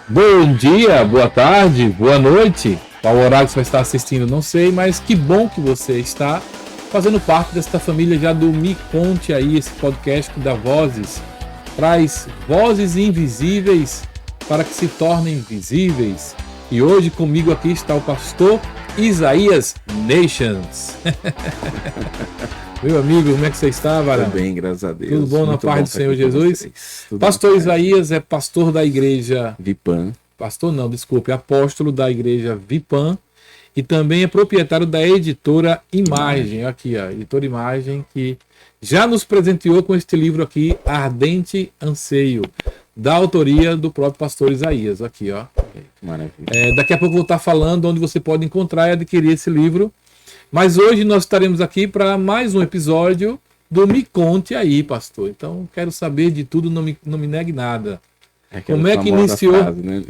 Bom dia, boa tarde, boa noite. Qual horário você vai estar assistindo, não sei, mas que bom que você está fazendo parte desta família já do Me Conte Aí, esse podcast que dá vozes, traz vozes invisíveis para que se tornem visíveis. E hoje comigo aqui está o pastor Isaías Nations. Meu amigo, como é que você está, Varão? Tudo bem, graças a Deus. Tudo bom na paz do Senhor Jesus? Pastor Isaías é pastor da igreja Vipan. Pastor não, desculpe, apóstolo da igreja Vipan e também é proprietário da editora Imagem. Aqui, ó, editora Imagem, que já nos presenteou com este livro aqui, Ardente Anseio, da autoria do próprio pastor Isaías. Aqui, ó. Maravilha. Daqui a pouco eu vou estar falando onde você pode encontrar e adquirir esse livro. Mas hoje nós estaremos aqui para mais um episódio do Me Conte Aí, pastor. Então, quero saber de tudo, não me negue nada. Como é que iniciou? Frase, né?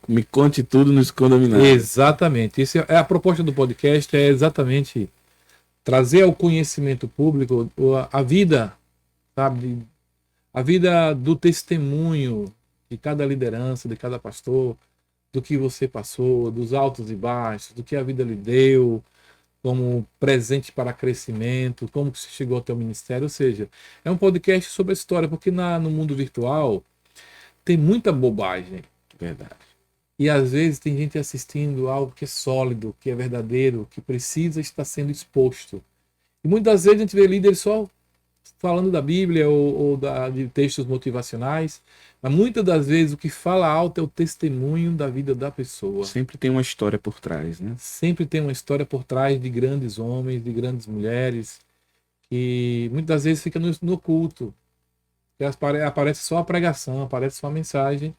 Me conte tudo, não esconda nada. Exatamente. Essa é a proposta do podcast, é exatamente trazer ao conhecimento público a vida, sabe? A vida do testemunho de cada liderança, de cada pastor, do que você passou, dos altos e baixos, do que a vida lhe deu, como presente para crescimento, como que você chegou até o ministério. Ou seja, é um podcast sobre a história, porque no mundo virtual tem muita bobagem. Verdade. E às vezes tem gente assistindo algo que é sólido, que é verdadeiro, que precisa estar sendo exposto. E muitas vezes a gente vê líderes só falando da Bíblia ou de textos motivacionais, mas muitas das vezes o que fala alto é o testemunho da vida da pessoa. Sempre tem uma história por trás, né? Sempre tem uma história por trás de grandes homens, de grandes mulheres, que muitas vezes fica no oculto. Aparece só a pregação, aparece só a mensagem,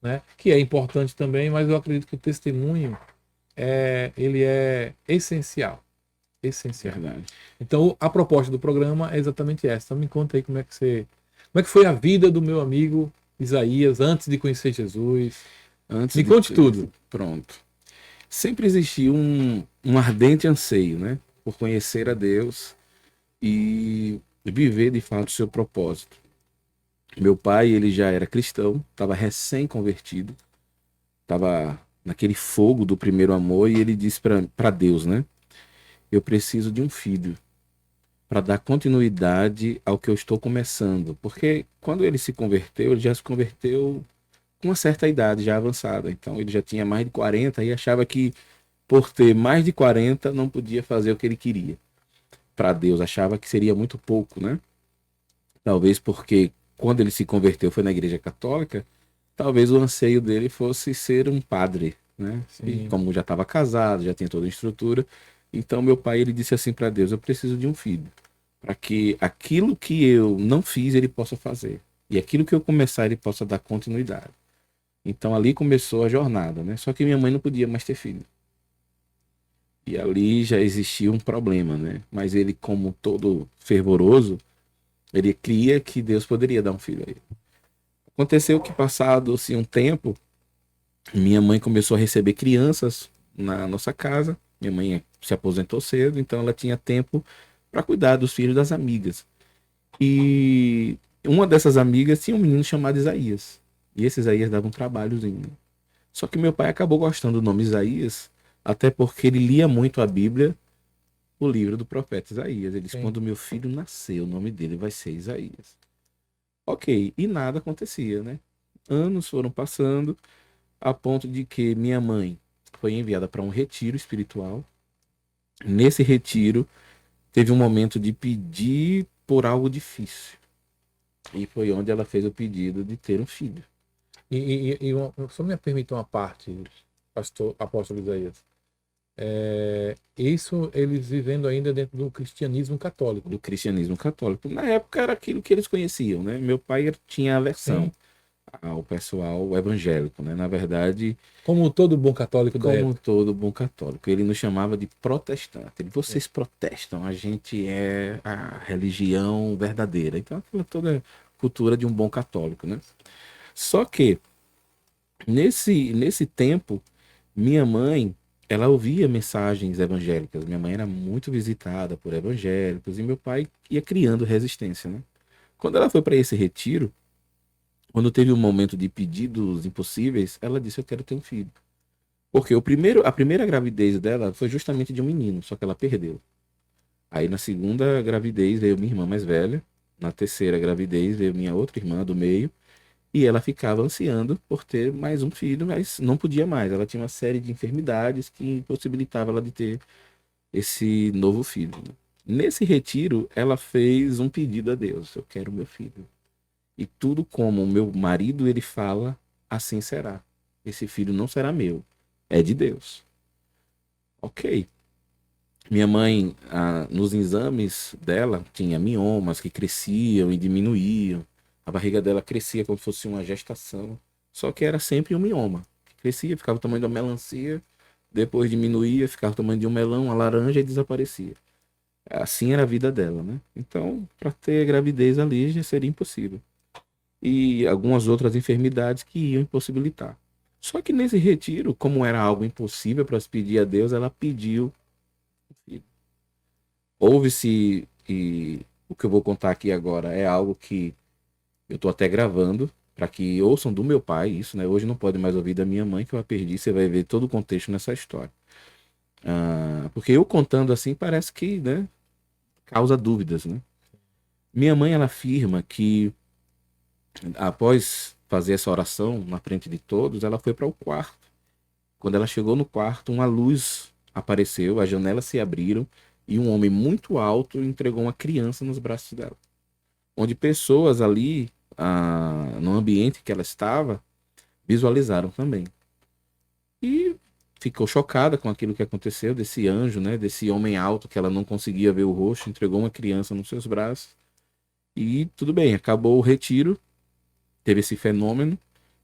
né? Que é importante também, mas eu acredito que o testemunho ele é essencial. Essencial. Verdade. Então, a proposta do programa é exatamente essa. Então, me conta aí como é que foi a vida do meu amigo Isaías antes de conhecer Jesus. Me conte tudo. Pronto. Sempre existiu um ardente anseio, né? Por conhecer a Deus e viver de fato o seu propósito. Meu pai, ele já era cristão, estava recém-convertido, estava naquele fogo do primeiro amor e ele disse para Deus, né? Eu preciso de um filho para dar continuidade ao que eu estou começando. Porque quando ele se converteu, ele já se converteu com uma certa idade já avançada. Então ele já tinha mais de 40 e achava que por ter mais de 40 não podia fazer o que ele queria. Para Deus, achava que seria muito pouco, né? Talvez porque quando ele se converteu foi na igreja católica, talvez o anseio dele fosse ser um padre, né? E como já estava casado, já tinha toda a estrutura, então meu pai ele disse assim para Deus: eu preciso de um filho, para que aquilo que eu não fiz ele possa fazer, e aquilo que eu começar ele possa dar continuidade. Então ali começou a jornada, né? Só que minha mãe não podia mais ter filho. E ali já existia um problema, né? Mas ele, como todo fervoroso, ele cria que Deus poderia dar um filho a ele. Aconteceu que, passado assim, um tempo, minha mãe começou a receber crianças na nossa casa. Minha mãe se aposentou cedo, então ela tinha tempo para cuidar dos filhos das amigas. E uma dessas amigas tinha um menino chamado Isaías. E esse Isaías dava um trabalhozinho. Só que meu pai acabou gostando do nome Isaías, até porque ele lia muito a Bíblia, o livro do profeta Isaías. Ele disse: quando meu filho nascer, o nome dele vai ser Isaías. Ok, e nada acontecia, né? Anos foram passando, a ponto de que minha mãe foi enviada para um retiro espiritual. Nesse retiro, teve um momento de pedir por algo difícil. E foi onde ela fez o pedido de ter um filho. Só me permita uma parte, apóstolo Isaías. Isso eles vivendo ainda dentro do cristianismo católico. Do cristianismo católico. Na época era aquilo que eles conheciam, né? Meu pai tinha aversão ao pessoal evangélico, né? Na verdade... Como todo bom católico da época. Como todo bom católico. Ele nos chamava de protestante. Vocês protestam, a gente é a religião verdadeira. Então, toda a cultura de um bom católico, né? Só que, nesse tempo, minha mãe, ela ouvia mensagens evangélicas. Minha mãe era muito visitada por evangélicos e meu pai ia criando resistência, né? Quando ela foi para esse retiro, Quando teve um momento de pedidos impossíveis, ela disse: eu quero ter um filho. Porque a primeira gravidez dela foi justamente de um menino, só que ela perdeu. Aí na segunda gravidez veio minha irmã mais velha. Na terceira gravidez veio minha outra irmã do meio. E ela ficava ansiando por ter mais um filho, mas não podia mais. Ela tinha uma série de enfermidades que impossibilitava ela de ter esse novo filho. Nesse retiro, ela fez um pedido a Deus: eu quero meu filho. E tudo como o meu marido ele fala, assim será. Esse filho não será meu, é de Deus. Ok. Minha mãe, nos exames dela, tinha miomas que cresciam e diminuíam. A barriga dela crescia como se fosse uma gestação. Só que era sempre um mioma. Crescia, ficava o tamanho de uma melancia, depois diminuía, ficava o tamanho de um melão, uma laranja e desaparecia. Assim era a vida dela, né? Então, para ter gravidez ali já seria impossível. E algumas outras enfermidades que iam impossibilitar. Só que nesse retiro, como era algo impossível para se pedir a Deus, ela pediu o filho. Houve-se, e o que eu vou contar aqui agora é algo que eu estou até gravando, para que ouçam do meu pai isso, né? Hoje não pode mais ouvir da minha mãe, que eu a perdi, você vai ver todo o contexto nessa história. Porque eu contando assim parece que, né, causa dúvidas, né? Minha mãe, ela afirma que após fazer essa oração na frente de todos, ela foi para o quarto. Quando ela chegou no quarto, uma luz apareceu, as janelas se abriram e um homem muito alto entregou uma criança nos braços dela. Onde pessoas ali, no ambiente que ela estava, visualizaram também. E ficou chocada com aquilo que aconteceu, desse anjo, né, desse homem alto que ela não conseguia ver o rosto, entregou uma criança nos seus braços. E tudo bem, acabou o retiro, teve esse fenômeno.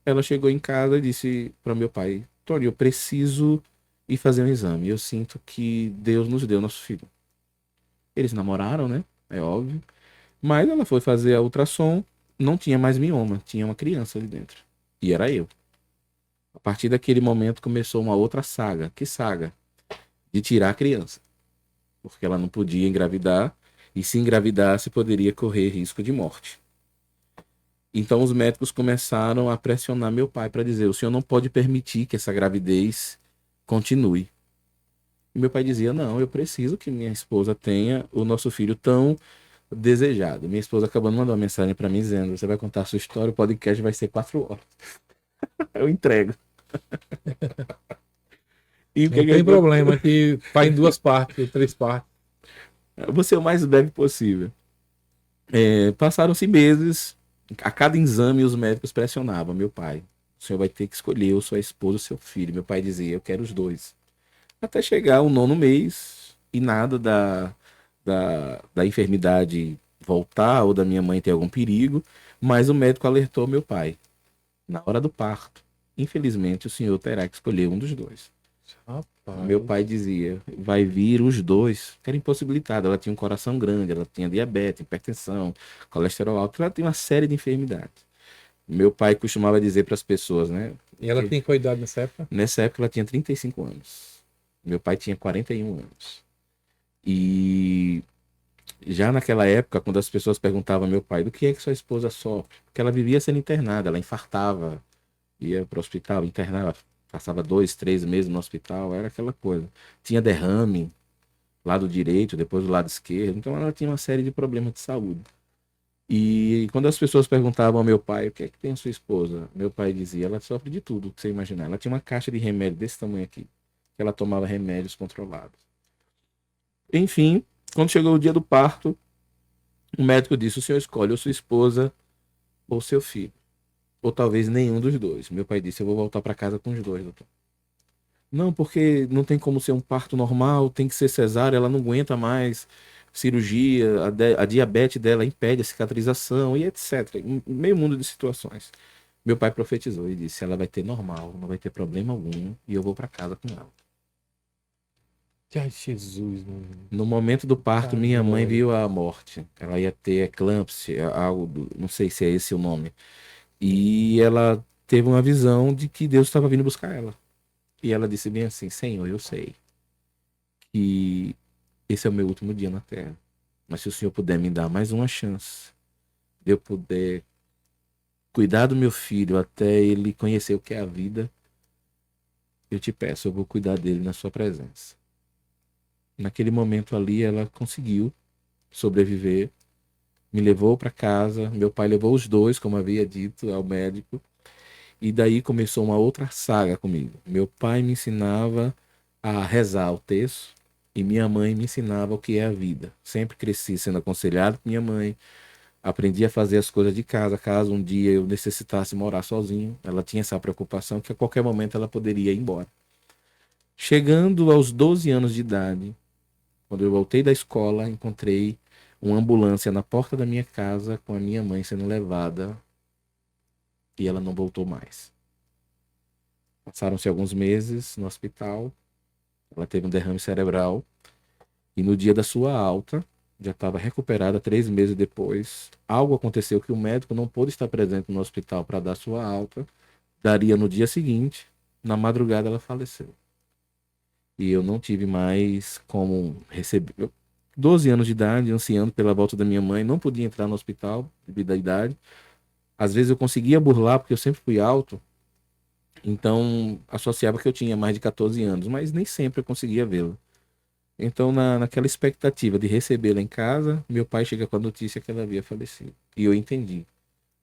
Ela chegou em casa e disse para meu pai: Tony, eu preciso ir fazer um exame. Eu sinto que Deus nos deu nosso filho. Eles namoraram, né? É óbvio. Mas ela foi fazer a ultrassom, não tinha mais mioma, tinha uma criança ali dentro. E era eu. A partir daquele momento começou uma outra saga. Que saga? De tirar a criança. Porque ela não podia engravidar, e se engravidasse poderia correr risco de morte. Então os médicos começaram a pressionar meu pai para dizer: o senhor não pode permitir que essa gravidez continue. E meu pai dizia: não, eu preciso que minha esposa tenha o nosso filho tão desejado. Minha esposa acabou de mandar uma mensagem para mim dizendo: você vai contar a sua história, o podcast vai ser 4 horas. Eu entrego. E o que Não que tem aconteceu? problema, que faz em 2 partes, ou 3 partes. Você é o mais breve possível. Passaram-se meses, a cada exame os médicos pressionavam meu pai: o senhor vai ter que escolher ou sua esposa ou seu filho. Meu pai dizia: eu quero os dois. Até chegar o 9º mês e nada da enfermidade voltar ou da minha mãe ter algum perigo, mas o médico alertou meu pai: na hora do parto, infelizmente o senhor terá que escolher um dos dois. Meu Rapaz. pai dizia: vai vir os dois, que era impossibilitado. Ela tinha um coração grande, ela tinha diabetes, hipertensão, colesterol alto, ela tinha uma série de enfermidades. Meu pai costumava dizer para as pessoas, né? E ela Que tem qual idade nessa época? nessa época ela tinha 35 anos. Meu pai tinha 41 anos. E já naquela época, quando as pessoas perguntavam ao meu pai: do que é que sua esposa sofre? Porque ela vivia sendo internada, ela infartava, ia para o hospital, internava, passava 2, 3 meses no hospital, era aquela coisa. Tinha derrame, lado direito, depois do lado esquerdo, então ela tinha uma série de problemas de saúde. E quando as pessoas perguntavam ao meu pai: o que é que tem a sua esposa? Meu pai dizia: ela sofre de tudo que você imaginar. Ela tinha uma caixa de remédio desse tamanho aqui, que ela tomava remédios controlados. Enfim, quando chegou o dia do parto, o médico disse: o senhor escolhe ou sua esposa ou seu filho. Ou talvez nenhum dos dois. Meu pai disse: eu vou voltar para casa com os dois, doutor. Não, porque não tem como ser um parto normal, tem que ser cesárea, ela não aguenta mais cirurgia, a diabetes dela impede a cicatrização e etc. Meio mundo de situações. Meu pai profetizou e disse: ela vai ter normal, não vai ter problema algum e eu vou para casa com ela. Ai, Jesus, mano. No momento do parto, Tá minha mãe doido. viu a morte. Ela ia ter eclâmpsia, algo, não sei se é esse o nome. E ela teve uma visão de que Deus estava vindo buscar ela. E ela disse bem assim: Senhor, eu sei que esse é o meu último dia na Terra. Mas se o Senhor puder me dar mais uma chance, de eu poder cuidar do meu filho até ele conhecer o que é a vida, eu te peço, eu vou cuidar dele na sua presença. Naquele momento ali, ela conseguiu sobreviver, me levou para casa, meu pai levou os dois, como havia dito, ao médico, e daí começou uma outra saga comigo. Meu pai me ensinava a rezar o terço e minha mãe me ensinava o que é a vida. Sempre cresci sendo aconselhado por minha mãe, aprendi a fazer as coisas de casa, caso um dia eu necessitasse morar sozinho. Ela tinha essa preocupação que a qualquer momento ela poderia ir embora. Chegando aos 12 anos de idade, quando eu voltei da escola, encontrei uma ambulância na porta da minha casa com a minha mãe sendo levada e ela não voltou mais. Passaram-se alguns meses no hospital, ela teve um derrame cerebral e no dia da sua alta, já estava recuperada 3 meses depois, algo aconteceu que o médico não pôde estar presente no hospital para dar sua alta, daria no dia seguinte, na madrugada ela faleceu. E eu não tive mais como receber. 12 anos de idade, ansiando pela volta da minha mãe, não podia entrar no hospital devido à idade. Às vezes eu conseguia burlar, porque eu sempre fui alto, então associava que eu tinha mais de 14 anos, mas nem sempre eu conseguia vê-la. Então, naquela expectativa de recebê-la em casa, meu pai chega com a notícia que ela havia falecido. E eu entendi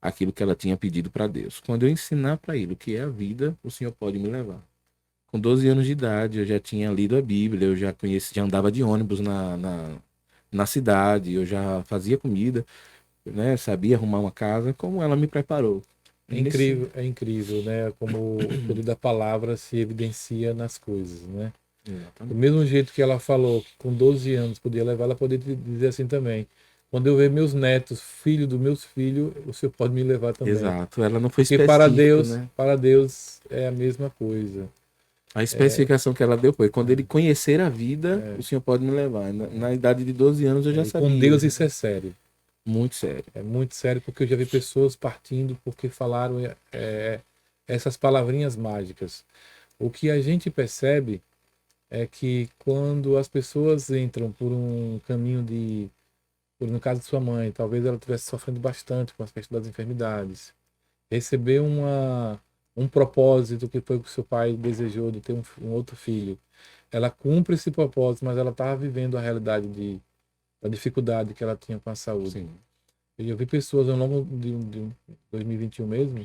aquilo que ela tinha pedido para Deus. Quando eu ensinar para ele o que é a vida, o Senhor pode me levar. Com 12 anos de idade, eu já tinha lido a Bíblia, eu já conheci, já andava de ônibus na cidade, eu já fazia comida, né? Sabia arrumar uma casa, como ela me preparou. É incrível, né? Como o poder da palavra se evidencia nas coisas, né? Do Exatamente. mesmo jeito que ela falou que com 12 anos podia levar, ela poderia dizer assim também. Quando eu ver meus netos, filho dos meus filhos, o senhor pode me levar também. Exato, ela não foi Porque específica, né? para Deus é a mesma coisa. A especificação que ela deu foi: quando ele conhecer a vida, É, o Senhor pode me levar. Na idade de 12 anos eu já e com sabia. Deus isso é sério. Muito sério. É muito sério porque eu já vi pessoas partindo porque falaram essas palavrinhas mágicas. O que a gente percebe é que quando as pessoas entram por um caminho no caso de sua mãe, talvez ela estivesse sofrendo bastante com as questões das enfermidades, receber um propósito que foi o que seu pai desejou de ter um outro filho. Ela cumpre esse propósito, mas ela estava vivendo a realidade da dificuldade que ela tinha com a saúde. Sim. Eu vi pessoas ao longo de 2021 mesmo,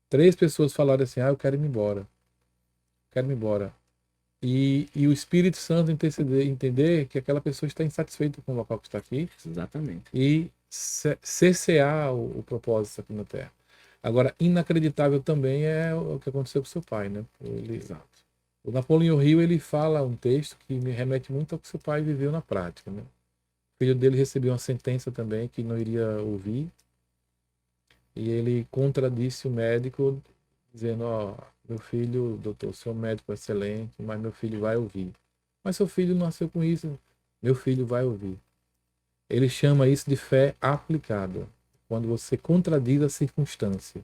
3 pessoas falaram assim: eu quero ir embora. Quero ir embora. E o Espírito Santo entender que aquela pessoa está insatisfeita com o local que está aqui Exatamente. e cessear o propósito aqui na Terra. Agora, inacreditável também é o que aconteceu com seu pai, né? Exato. O Napoleão Hill, ele fala um texto que me remete muito ao que seu pai viveu na prática, né? O filho dele recebeu uma sentença também que não iria ouvir, e ele contradisse o médico, dizendo: meu filho, doutor, seu médico é excelente, mas meu filho vai ouvir. Mas seu filho nasceu com isso, meu filho vai ouvir. Ele chama isso de fé aplicada, quando você contradiz a circunstância.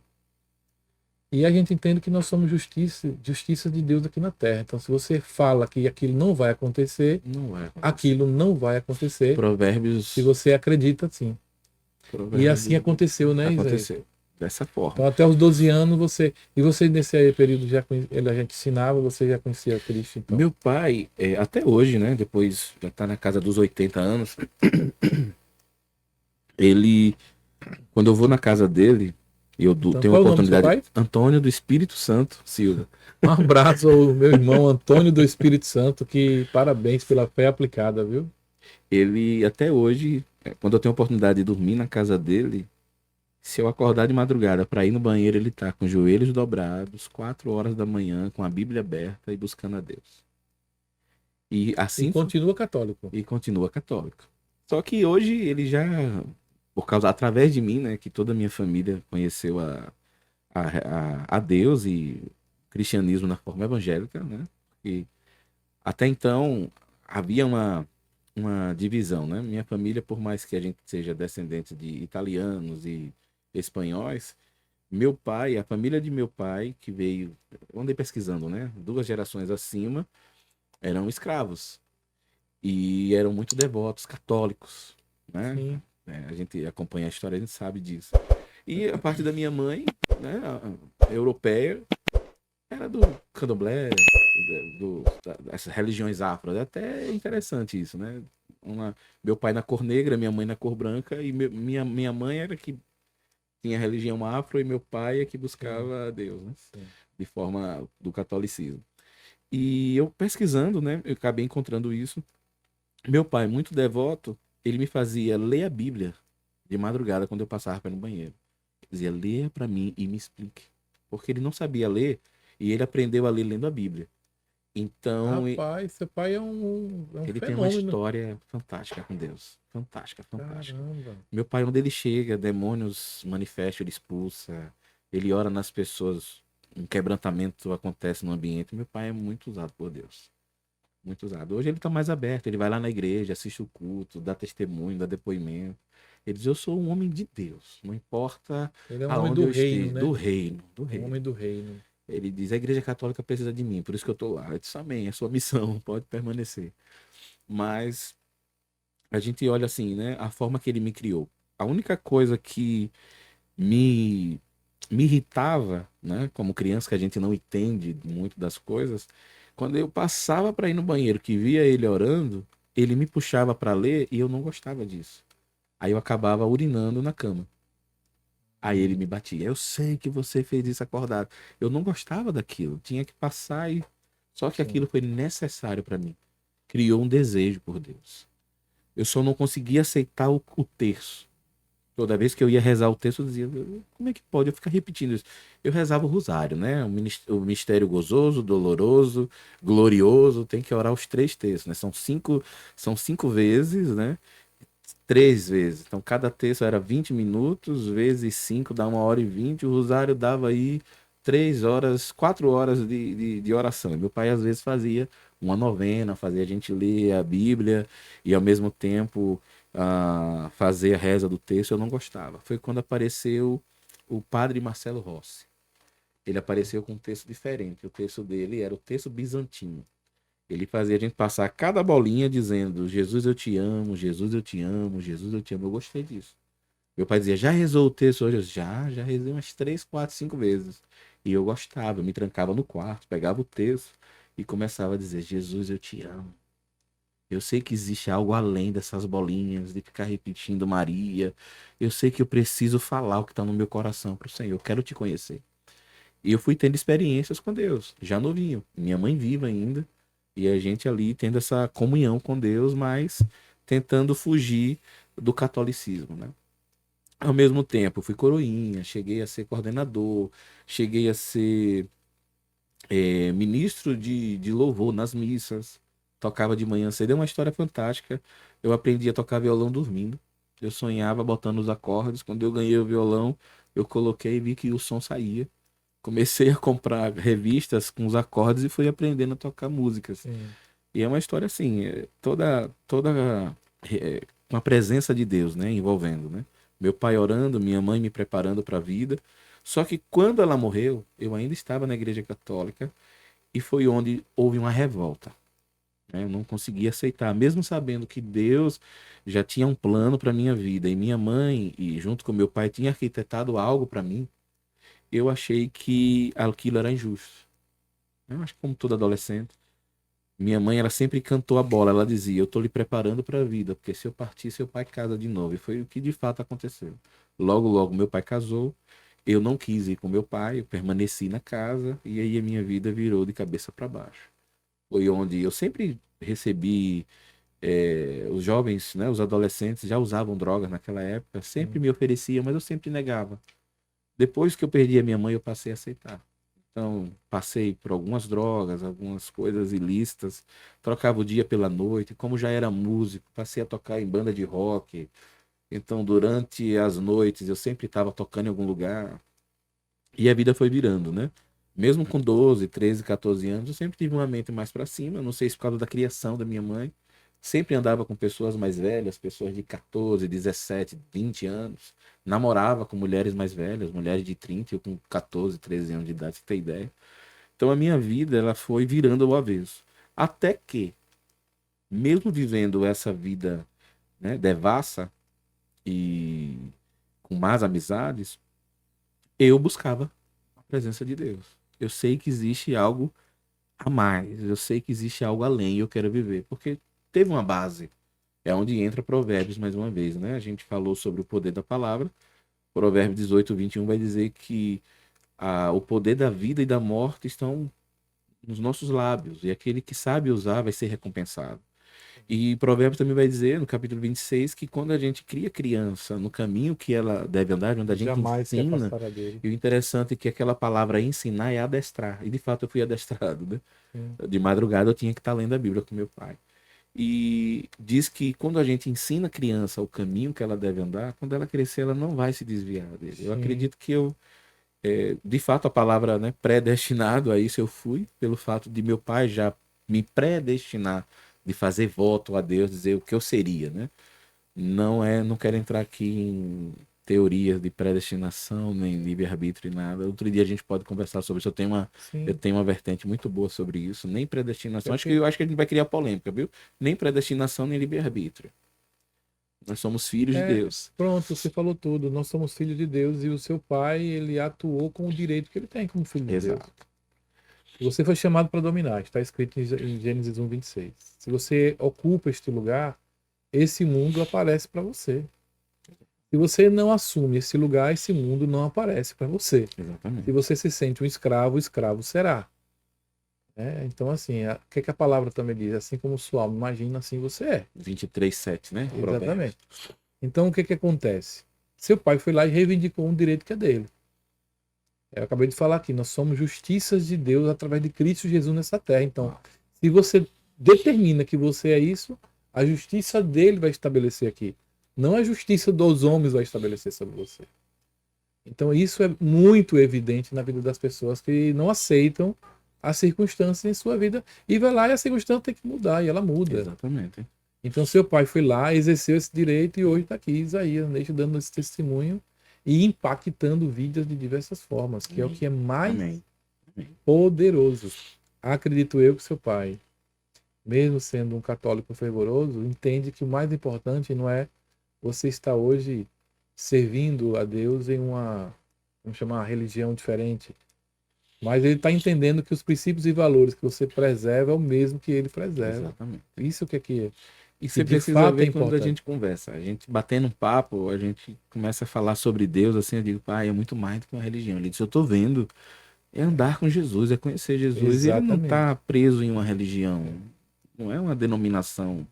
E a gente entende que nós somos justiça de Deus aqui na Terra. Então, se você fala que aquilo não vai acontecer, Não vai acontecer. aquilo não vai acontecer. Provérbios. Se você acredita, sim. E assim aconteceu, né, Isaías? Aconteceu. Dessa forma. Então, até os 12 anos, e você nesse aí período a gente ensinava, você já conhecia Cristo, então. Meu pai, até hoje, né? Depois já tá na casa dos 80 anos. Ele, quando eu vou na casa dele, Então, tenho a qual é o nome do seu oportunidade. pai? Antônio do Espírito Santo Silva. Um abraço ao meu irmão Antônio do Espírito Santo, que parabéns pela fé aplicada, viu? Ele, até hoje, quando eu tenho a oportunidade de dormir na casa dele, se eu acordar de madrugada para ir no banheiro, ele tá com os joelhos dobrados, 4 horas da manhã, com a Bíblia aberta e buscando a Deus. E E assim continua católico. e continua católico. Só que hoje ele já, através de mim, né, que toda a minha família conheceu a Deus e o cristianismo na forma evangélica, né? E até então havia uma divisão, né? Minha família, por mais que a gente seja descendente de italianos e espanhóis, meu pai, a família de meu pai, que veio, eu andei pesquisando, né? 2 gerações acima, eram escravos e eram muito devotos, católicos, né? Sim. A gente acompanha a história, a gente sabe disso. E a parte da minha mãe, né, europeia, era do candomblé, dessas religiões afro. É até interessante isso, né? Meu pai na cor negra, minha mãe na cor branca, e minha mãe era que tinha religião afro e meu pai é que Sim, buscava Deus, né? sim. De forma do catolicismo. E eu pesquisando, né? Eu acabei encontrando isso. Meu pai, muito devoto, ele me fazia ler a Bíblia de madrugada quando eu passava pelo banheiro. Dizia, leia para mim e me explique. Porque ele não sabia ler e ele aprendeu a ler lendo a Bíblia. Então, Rapaz, seu pai é um ele tem uma fenômeno. história fantástica com Deus. Fantástica, fantástica. Caramba. Meu pai, onde ele chega, demônios manifestam, ele expulsa. Ele ora nas pessoas, um quebrantamento acontece no ambiente. Meu pai é muito usado por Deus. Muito usado. Hoje ele está mais aberto, ele vai lá na igreja, assiste o culto, dá testemunho, dá depoimento. Ele diz, eu sou um homem de Deus, não importa Ele é um homem aonde do eu reino, esteja, do né? reino, do Um reino. homem do reino. Ele diz, a igreja católica precisa de mim, por isso que eu estou lá. Eu disse, amém, é sua missão, pode permanecer. Mas a gente olha assim, né, a forma que ele me criou. A única coisa que me, me irritava, né, como criança que a gente não entende muito das coisas, quando eu passava para ir no banheiro, que via ele orando, ele me puxava para ler e eu não gostava disso. Aí eu acabava urinando na cama. Aí ele me batia. Eu sei que você fez isso acordado. Eu não gostava daquilo. Tinha que passar e. Só que Sim. aquilo foi necessário para mim. Criou um desejo por Deus. Eu só não conseguia aceitar o terço. Toda vez que eu ia rezar o texto, eu dizia, como é que pode? Eu ficar repetindo isso. Eu rezava o rosário, né? O mistério gozoso, doloroso, glorioso, tem que orar os três textos, né? São cinco vezes, né? Três vezes. Então, cada texto era 20 minutos, vezes 5 dá 1h20. O rosário dava aí 3 horas, 4 horas de oração. E meu pai, às vezes, fazia uma novena, fazia a gente ler a Bíblia e, ao mesmo tempo, fazer a reza do texto. Eu não gostava. Foi quando apareceu o padre Marcelo Rossi. Ele apareceu com um texto diferente. O texto dele era o texto bizantino. Ele fazia a gente passar cada bolinha dizendo: Jesus, eu te amo, Jesus, eu te amo, Jesus, eu te amo. Eu gostei disso. Meu pai dizia: já rezou o texto hoje? Já rezei umas 3, 4, 5 vezes. E eu gostava, eu me trancava no quarto, pegava o texto e começava a dizer: Jesus, eu te amo. Eu sei que existe algo além dessas bolinhas, de ficar repetindo Maria. Eu sei que eu preciso falar o que está no meu coração para o Senhor. Eu quero te conhecer. E eu fui tendo experiências com Deus, já novinho. Minha mãe viva ainda. E a gente ali tendo essa comunhão com Deus, mas tentando fugir do catolicismo, né? Ao mesmo tempo, eu fui coroinha, cheguei a ser coordenador, cheguei a ser ministro de louvor nas missas, tocava de manhã cedo. É uma história fantástica. Eu aprendi a tocar violão dormindo. Eu sonhava botando os acordes. Quando eu ganhei o violão, eu coloquei e vi que o som saía. Comecei a comprar revistas com os acordes e fui aprendendo a tocar músicas. Sim. E é uma história assim, toda com a presença de Deus, né, envolvendo, né? Meu pai orando, minha mãe me preparando para a vida. Só que quando ela morreu, eu ainda estava na igreja católica e foi onde houve uma revolta, né? Eu não conseguia aceitar, mesmo sabendo que Deus já tinha um plano para minha vida e minha mãe e junto com meu pai tinha arquitetado algo para mim. Eu achei que aquilo era injusto. Eu acho que como todo adolescente, minha mãe, ela sempre cantou a bola. Ela dizia: eu tô lhe preparando para a vida, porque se eu partir, seu pai casa de novo. E foi o que de fato aconteceu. Logo, logo, meu pai casou. Eu não quis ir com meu pai, eu permaneci na casa e aí a minha vida virou de cabeça para baixo. Foi onde eu sempre recebi. Os jovens, né, os adolescentes já usavam drogas naquela época, sempre Sim. me ofereciam, mas eu sempre negava. Depois que eu perdi a minha mãe, eu passei a aceitar. Então, passei por algumas drogas, algumas coisas ilícitas, trocava o dia pela noite. Como já era músico, passei a tocar em banda de rock. Então, durante as noites, eu sempre estava tocando em algum lugar. E a vida foi virando, né? Mesmo com 12, 13, 14 anos, eu sempre tive uma mente mais para cima. Não sei se por causa da criação da minha mãe. Sempre andava com pessoas mais velhas, pessoas de 14, 17, 20 anos. Namorava com mulheres mais velhas, mulheres de 30, eu com 14, 13 anos de idade, você tem ideia. Então a minha vida ela foi virando ao avesso. Até que, mesmo vivendo essa vida, né, devassa e com más amizades, eu buscava a presença de Deus. Eu sei que existe algo a mais, eu sei que existe algo além e eu quero viver, porque teve uma base. É onde entra Provérbios mais uma vez, né? A gente falou sobre o poder da palavra. Provérbios 18:21 vai dizer que o poder da vida e da morte estão nos nossos lábios, e aquele que sabe usar vai ser recompensado. E Provérbios também vai dizer, no capítulo 26, que quando a gente cria criança no caminho que ela deve andar, onde a gente Jamais se ensina, afastará dele. e o interessante é que aquela palavra ensinar é adestrar. E de fato eu fui adestrado, né? Sim. De madrugada eu tinha que estar lendo a Bíblia com meu pai. E diz que quando a gente ensina a criança o caminho que ela deve andar, quando ela crescer, ela não vai se desviar dele. Eu Sim. acredito que de fato, a palavra, né, predestinado, a isso eu fui, pelo fato de meu pai já me predestinar, de fazer voto a Deus, dizer o que eu seria, né? Não quero entrar aqui em teorias de predestinação, nem livre-arbítrio e nada. Outro dia a gente pode conversar sobre isso. Sim. Eu tenho uma vertente muito boa sobre isso. Nem predestinação. Perfeito. Eu acho que a gente vai criar polêmica, viu? Nem predestinação, nem livre-arbítrio. Nós somos filhos de Deus. Pronto, você falou tudo. Nós somos filhos de Deus e o seu pai, ele atuou com o direito que ele tem como filho de Exato. Deus. Você foi chamado para dominar, está escrito em Gênesis 1:26. Se você ocupa este lugar, esse mundo aparece para você. Se você não assume esse lugar, esse mundo não aparece para você. Exatamente. Se você se sente um escravo, o escravo será. Então, assim, o que a palavra também diz? Assim como sua alma imagina, assim você é. 23:7, né? Exatamente. Então, o que acontece? Seu pai foi lá e reivindicou um direito que é dele. Eu acabei de falar aqui, nós somos justiças de Deus através de Cristo Jesus nessa terra. Então, se você determina que você é isso, a justiça dele vai estabelecer aqui. Não a justiça dos homens vai estabelecer sobre você. Então, isso é muito evidente na vida das pessoas que não aceitam as circunstâncias em sua vida. E vai lá e a circunstância tem que mudar, e ela muda. Exatamente. Então, seu pai foi lá, exerceu esse direito, e hoje está aqui Isaías, né, dando esse testemunho e impactando vidas de diversas formas, que é o que é mais Amém. poderoso. Acredito eu que seu pai, mesmo sendo um católico fervoroso, entende que o mais importante não é você estar hoje servindo a Deus em vamos chamar, uma religião diferente, mas ele está entendendo que os princípios e valores que você preserva é o mesmo que ele preserva. Exatamente. Isso que é. E você precisa ver quando a gente conversa. A gente batendo um papo, a gente começa a falar sobre Deus, assim, eu digo, pai, é muito mais do que uma religião. Ele disse, eu tô vendo, é andar com Jesus, é conhecer Jesus. Exatamente. E ele não tá preso em uma religião, não é uma denominação.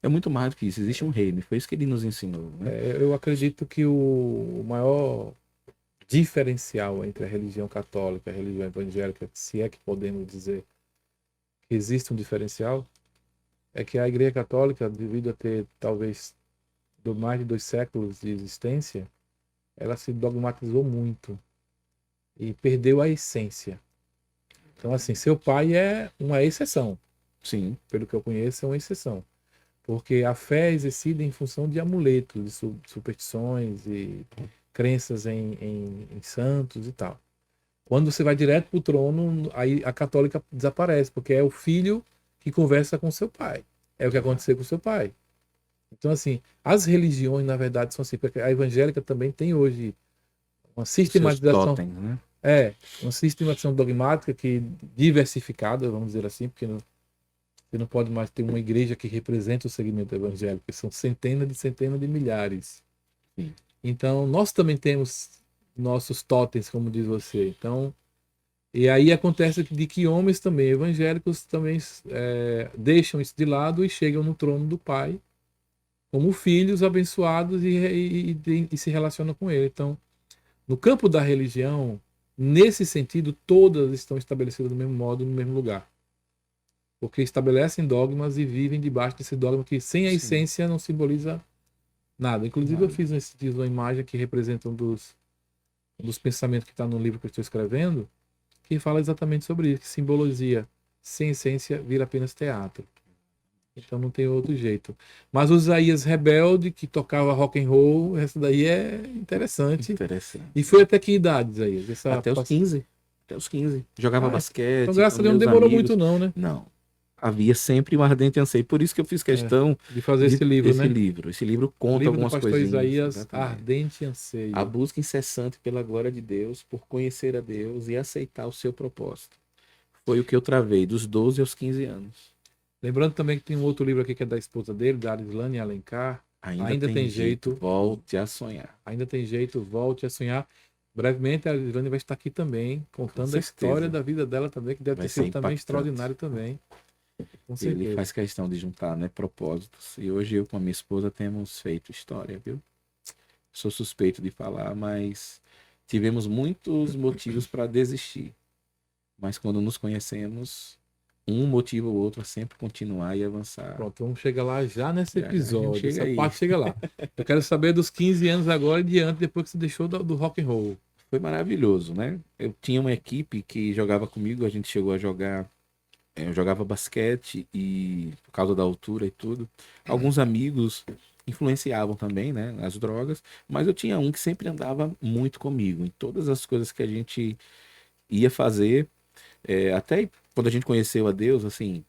É muito mais do que isso, existe um reino. Foi isso que ele nos ensinou. Né? Eu acredito que o maior diferencial entre a religião católica e a religião evangélica, se é que podemos dizer que existe um diferencial, é que a Igreja Católica, devido a ter talvez mais de 2 séculos de existência, ela se dogmatizou muito e perdeu a essência. Então, assim, seu pai é uma exceção. Sim. Pelo que eu conheço, é uma exceção. Porque a fé é exercida em função de amuletos, de superstições e crenças em santos e tal. Quando você vai direto para o trono, aí a católica desaparece, porque é o filho que conversa com seu pai. É o que aconteceu com seu pai. Então, assim, as religiões, na verdade, são assim, porque a evangélica também tem hoje uma sistematização. Totens, né? Uma sistematização dogmática que diversificada, vamos dizer assim, porque você não pode mais ter uma igreja que represente o segmento evangélico, são centenas de milhares. Sim. Então, nós também temos nossos totens, como diz você. Então, e aí acontece de que homens também evangélicos também deixam isso de lado e chegam no trono do Pai como filhos abençoados e se relacionam com ele. Então, no campo da religião, nesse sentido, todas estão estabelecidas do mesmo modo, no mesmo lugar. Porque estabelecem dogmas e vivem debaixo desse dogma que sem a essência não simboliza nada. Inclusive, eu fiz esses dias uma imagem que representa um dos pensamentos que está no livro que eu estou escrevendo, que fala exatamente sobre isso, que simbologia sem essência vira apenas teatro. Então não tem outro jeito. Mas o Isaías rebelde, que tocava rock and roll, essa daí é interessante. E foi até que idade, Isaías? Até os 15. Até os 15. Jogava basquete. Então, graças a Deus, não demorou muito não, né? Não. havia sempre um ardente anseio. Por isso que eu fiz questão De fazer esse livro, esse né? livro. Esse livro O conta livro do algumas pastor coisinhas. Isaías, Exatamente. Ardente A Anseio. busca incessante pela glória de Deus, por conhecer a Deus e aceitar o seu propósito. Foi o que eu travei dos 12 aos 15 anos. Lembrando também que tem um outro livro aqui que é da esposa dele, da Arislane Alencar. Ainda tem jeito, volte a sonhar. Ainda tem jeito, volte a sonhar. Brevemente a Arislane vai estar aqui também, contando a história da vida dela também, que deve Vai ter ser sido também impactante. extraordinário também. Com Ele certeza. faz questão de juntar, né, propósitos. E hoje eu com a minha esposa temos feito história, viu? Sou suspeito de falar, mas tivemos muitos motivos para desistir. Mas quando nos conhecemos, um motivo ou outro a sempre continuar e avançar. Pronto, vamos chegar lá já nesse Já, a gente episódio. chega Essa aí. parte chega lá. Eu quero saber dos 15 anos agora e diante, depois que você deixou do rock and roll. Foi maravilhoso, né? Eu tinha uma equipe que jogava comigo, a gente chegou a jogar, eu jogava basquete e por causa da altura e tudo, alguns amigos influenciavam também, né, as drogas, mas eu tinha um que sempre andava muito comigo em todas as coisas que a gente ia fazer, até quando a gente conheceu a Deus, assim,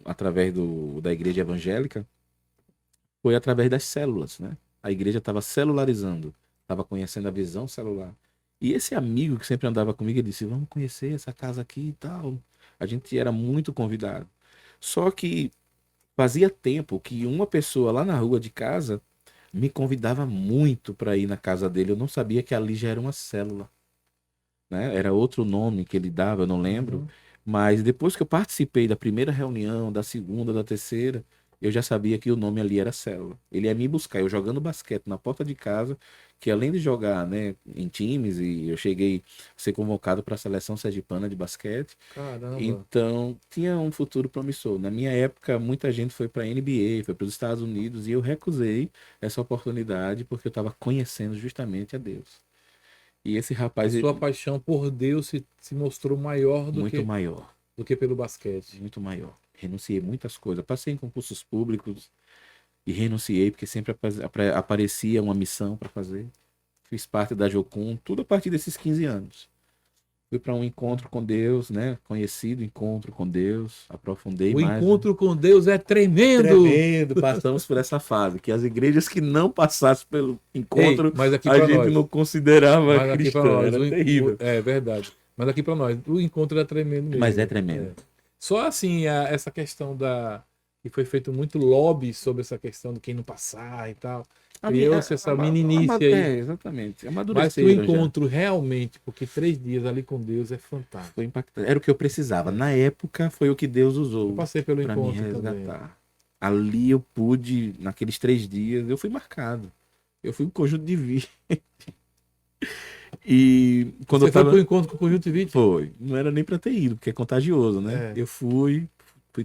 através da igreja evangélica, foi através das células, né? A igreja estava celularizando, estava conhecendo a visão celular. E esse amigo que sempre andava comigo, ele disse: vamos conhecer essa casa aqui e tal. A gente era muito convidado. Só que fazia tempo que uma pessoa lá na rua de casa me convidava muito para ir na casa dele. Eu não sabia que ali já era uma célula, né? Era outro nome que ele dava, eu não lembro. Uhum. Mas depois que eu participei da primeira reunião, da segunda, da terceira, eu já sabia que o nome ali era célula. Ele ia me buscar, eu jogando basquete na porta de casa, que além de jogar, né, em times, e eu cheguei a ser convocado para a seleção sergipana de basquete, Caramba. então tinha um futuro promissor. Na minha época, muita gente foi para a NBA, foi para os Estados Unidos, e eu recusei essa oportunidade porque eu estava conhecendo justamente a Deus. E esse A rapaz, sua paixão por Deus se mostrou maior muito maior. do que pelo basquete. Muito maior. Renunciei muitas coisas. Passei em concursos públicos e renunciei porque sempre aparecia uma missão para fazer. Fiz parte da Jocum, tudo a partir desses 15 anos. Fui para um encontro com Deus, né? Conhecido encontro com Deus, aprofundei O mais. encontro com Deus é tremendo. Tremendo, passamos por essa fase, que as igrejas que não passassem pelo encontro, Mas aqui a para gente nós. não considerava Mas aqui para cristã, nós. era terrível. É verdade. Mas aqui para nós, o encontro é tremendo mesmo. Mas é tremendo. Só assim, essa questão que foi feito muito lobby sobre essa questão de quem não passar e tal. Criou-se essa meninice aí. Exatamente. Mas o Amadureceram já. encontro realmente, porque 3 dias ali com Deus é fantástico. Foi impactante. Era o que eu precisava. Na época, foi o que Deus Eu usou passei pelo para me encontro resgatar. também. Ali eu pude, naqueles 3 dias, eu fui marcado. Eu fui um conjunto de vida. E quando Você eu tava. foi pro encontro com o conjuntivite? Foi. Não era nem para ter ido, porque é contagioso, né? É. Eu fui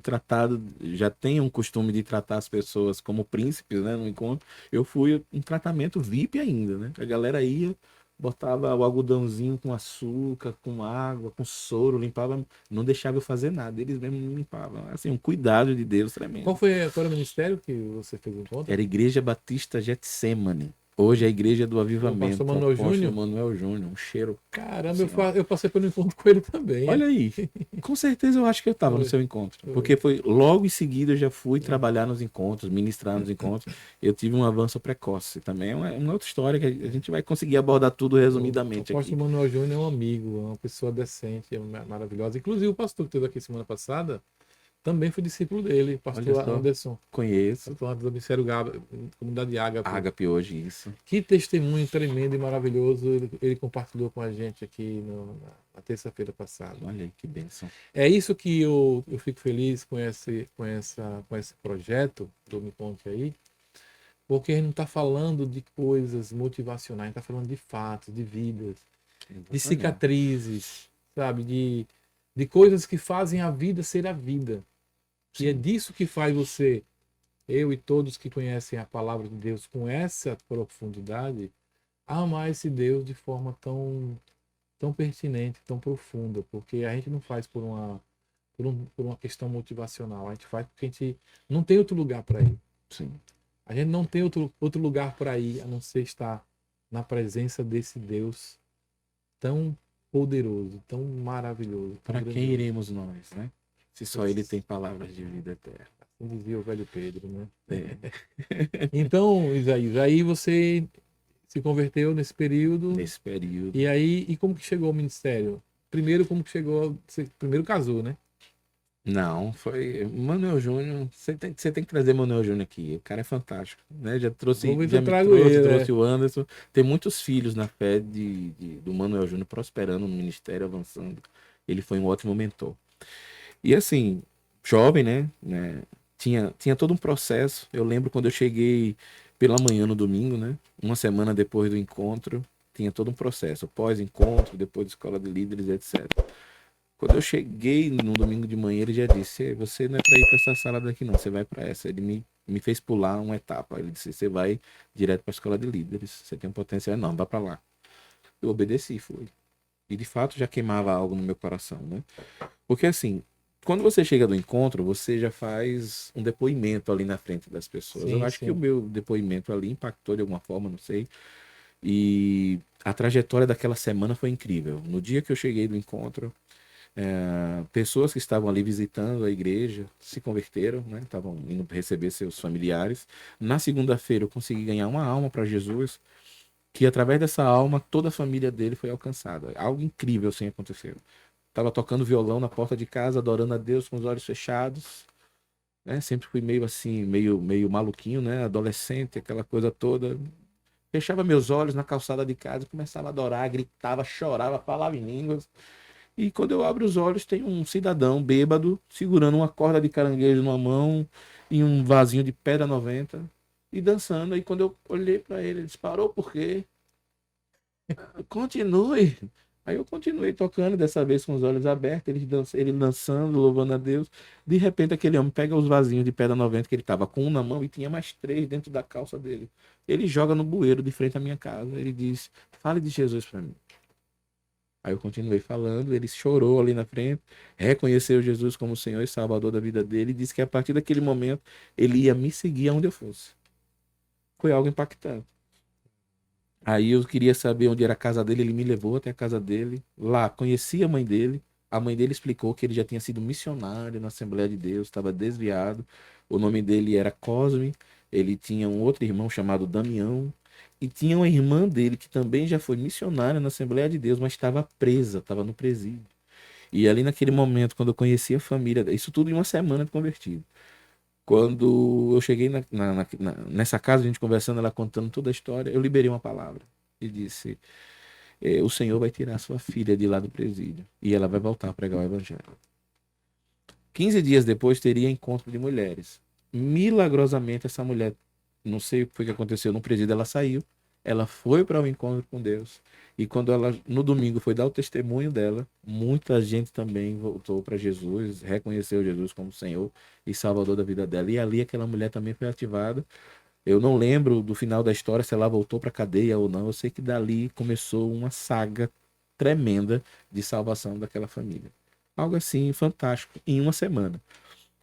tratado. Já tenho um costume de tratar as pessoas como príncipes, né? No encontro. Eu fui um tratamento VIP ainda, né? A galera ia, botava o algodãozinho com açúcar, com água, com soro, limpava, não deixava eu fazer nada, eles mesmos me limpavam. Assim, um cuidado de Deus tremendo. Qual era o ministério que você fez o encontro? Era a Igreja Batista Getsemane. Hoje é a Igreja do Avivamento. Pastor Manuel Júnior? Manuel Júnior, um cheiro. Caramba, eu passei pelo encontro com ele também. Olha aí, com certeza eu acho que eu estava no seu encontro, porque foi logo em seguida eu já fui trabalhar nos encontros, ministrar nos encontros, eu tive um avanço precoce, também é uma outra história que a gente vai conseguir abordar tudo resumidamente O aqui. pastor Manuel Júnior é um amigo, é uma pessoa decente, é maravilhosa. Inclusive o pastor que esteve aqui semana passada também foi discípulo dele, pastor Anderson. Conheço. Pastor do Ministério Comunidade Ágape. Ágape hoje, isso. Que testemunho tremendo e maravilhoso ele compartilhou com a gente aqui na terça-feira passada. Olha aí, que bênção. É isso que eu fico feliz com esse projeto do Me Conte Aí, porque a gente não está falando de coisas motivacionais, a gente está falando de fatos, de vidas, de cicatrizes, sabe? De coisas que fazem a vida ser a vida. Sim. E é disso que faz você, eu e todos que conhecem a palavra de Deus com essa profundidade, amar esse Deus de forma tão pertinente, tão profunda, porque a gente não faz por uma questão motivacional, a gente faz porque a gente não tem outro lugar para ir. Sim. A gente não tem outro lugar para ir a não ser estar na presença desse Deus tão poderoso, tão maravilhoso. Para quem iremos nós, né? se só ele tem palavras de vida eterna. Assim dizia o velho Pedro, né? Então, Isaías, aí você se converteu nesse período. Nesse período. E aí, e como que chegou ao ministério? Primeiro, como que chegou? Você primeiro casou, né? Não, foi Manuel Júnior. Você tem que trazer Manuel Júnior aqui. O cara é fantástico, né? Já trouxe, Vou ver se já eu me trago trouxe, ele, trouxe o Anderson. Tem muitos filhos na fé do Manuel Júnior prosperando no ministério, avançando. Ele foi um ótimo mentor. E assim, jovem, né? Tinha todo um processo. Eu lembro quando eu cheguei pela manhã no domingo, né? Uma semana depois do encontro, tinha todo um processo. Pós-encontro, depois de escola de líderes, etc. Quando eu cheguei no domingo de manhã, ele já disse: Você não é para ir para essa sala daqui, não. Você vai para essa. Ele me fez pular uma etapa. Ele disse: Você vai direto para a escola de líderes. Você tem um potencial enorme, vá para lá. Eu obedeci, fui. E de fato já queimava algo no meu coração, né? Porque assim, quando você chega do encontro, você já faz um depoimento ali na frente das pessoas. Eu Sim, acho que o sim. meu depoimento ali impactou de alguma forma, não sei. E a trajetória daquela semana foi incrível. No dia que eu cheguei do encontro, pessoas que estavam ali visitando a igreja se converteram, né? Estavam indo receber seus familiares. Na segunda-feira eu consegui ganhar uma alma para Jesus, que através dessa alma toda a família dele foi alcançada. Algo incrível assim aconteceu. Tava tocando violão na porta de casa, adorando a Deus com os olhos fechados, né? Sempre fui meio assim, meio maluquinho, né? Adolescente, aquela coisa toda. Fechava meus olhos na calçada de casa, começava a adorar, gritava, chorava, falava em línguas. E quando eu abro os olhos, tem um cidadão bêbado segurando uma corda de caranguejo numa mão e um vasinho de pedra 90 e dançando. Aí quando eu olhei para ele, ele disse: Parou por quê? Continue. Aí eu continuei tocando, dessa vez com os olhos abertos, ele dançando, louvando a Deus. De repente, aquele homem pega os vasinhos de pedra 90 que ele tava com um na mão e tinha mais três dentro da calça dele. Ele joga no bueiro de frente à minha casa. Ele diz: Fale de Jesus para mim. Aí eu continuei falando, ele chorou ali na frente, reconheceu Jesus como Senhor e Salvador da vida dele e disse que a partir daquele momento ele ia me seguir aonde eu fosse. Foi algo impactante. Aí eu queria saber onde era a casa dele, ele me levou até a casa dele. Lá conheci a mãe dele. A mãe dele explicou que ele já tinha sido missionário na Assembleia de Deus, estava desviado. O nome dele era Cosme. Ele tinha um outro irmão chamado Damião. E tinha uma irmã dele que também já foi missionária na Assembleia de Deus, mas estava presa, estava no presídio. E ali naquele momento, quando eu conheci a família, isso tudo em uma semana de convertido. Quando eu cheguei nessa casa, a gente conversando, ela contando toda a história, eu liberei uma palavra e disse: O Senhor vai tirar sua filha de lá do presídio e ela vai voltar a pregar o evangelho. 15 dias depois teria encontro de mulheres. Milagrosamente, essa mulher, não sei o que foi que aconteceu no presídio, ela saiu, ela foi para o encontro com Deus. E quando ela, no domingo, foi dar o testemunho dela, muita gente também voltou para Jesus, reconheceu Jesus como Senhor e Salvador da vida dela. E ali aquela mulher também foi ativada. Eu não lembro do final da história, se ela voltou para a cadeia ou não. Eu sei que dali começou uma saga tremenda de salvação daquela família. Algo assim fantástico, em uma semana.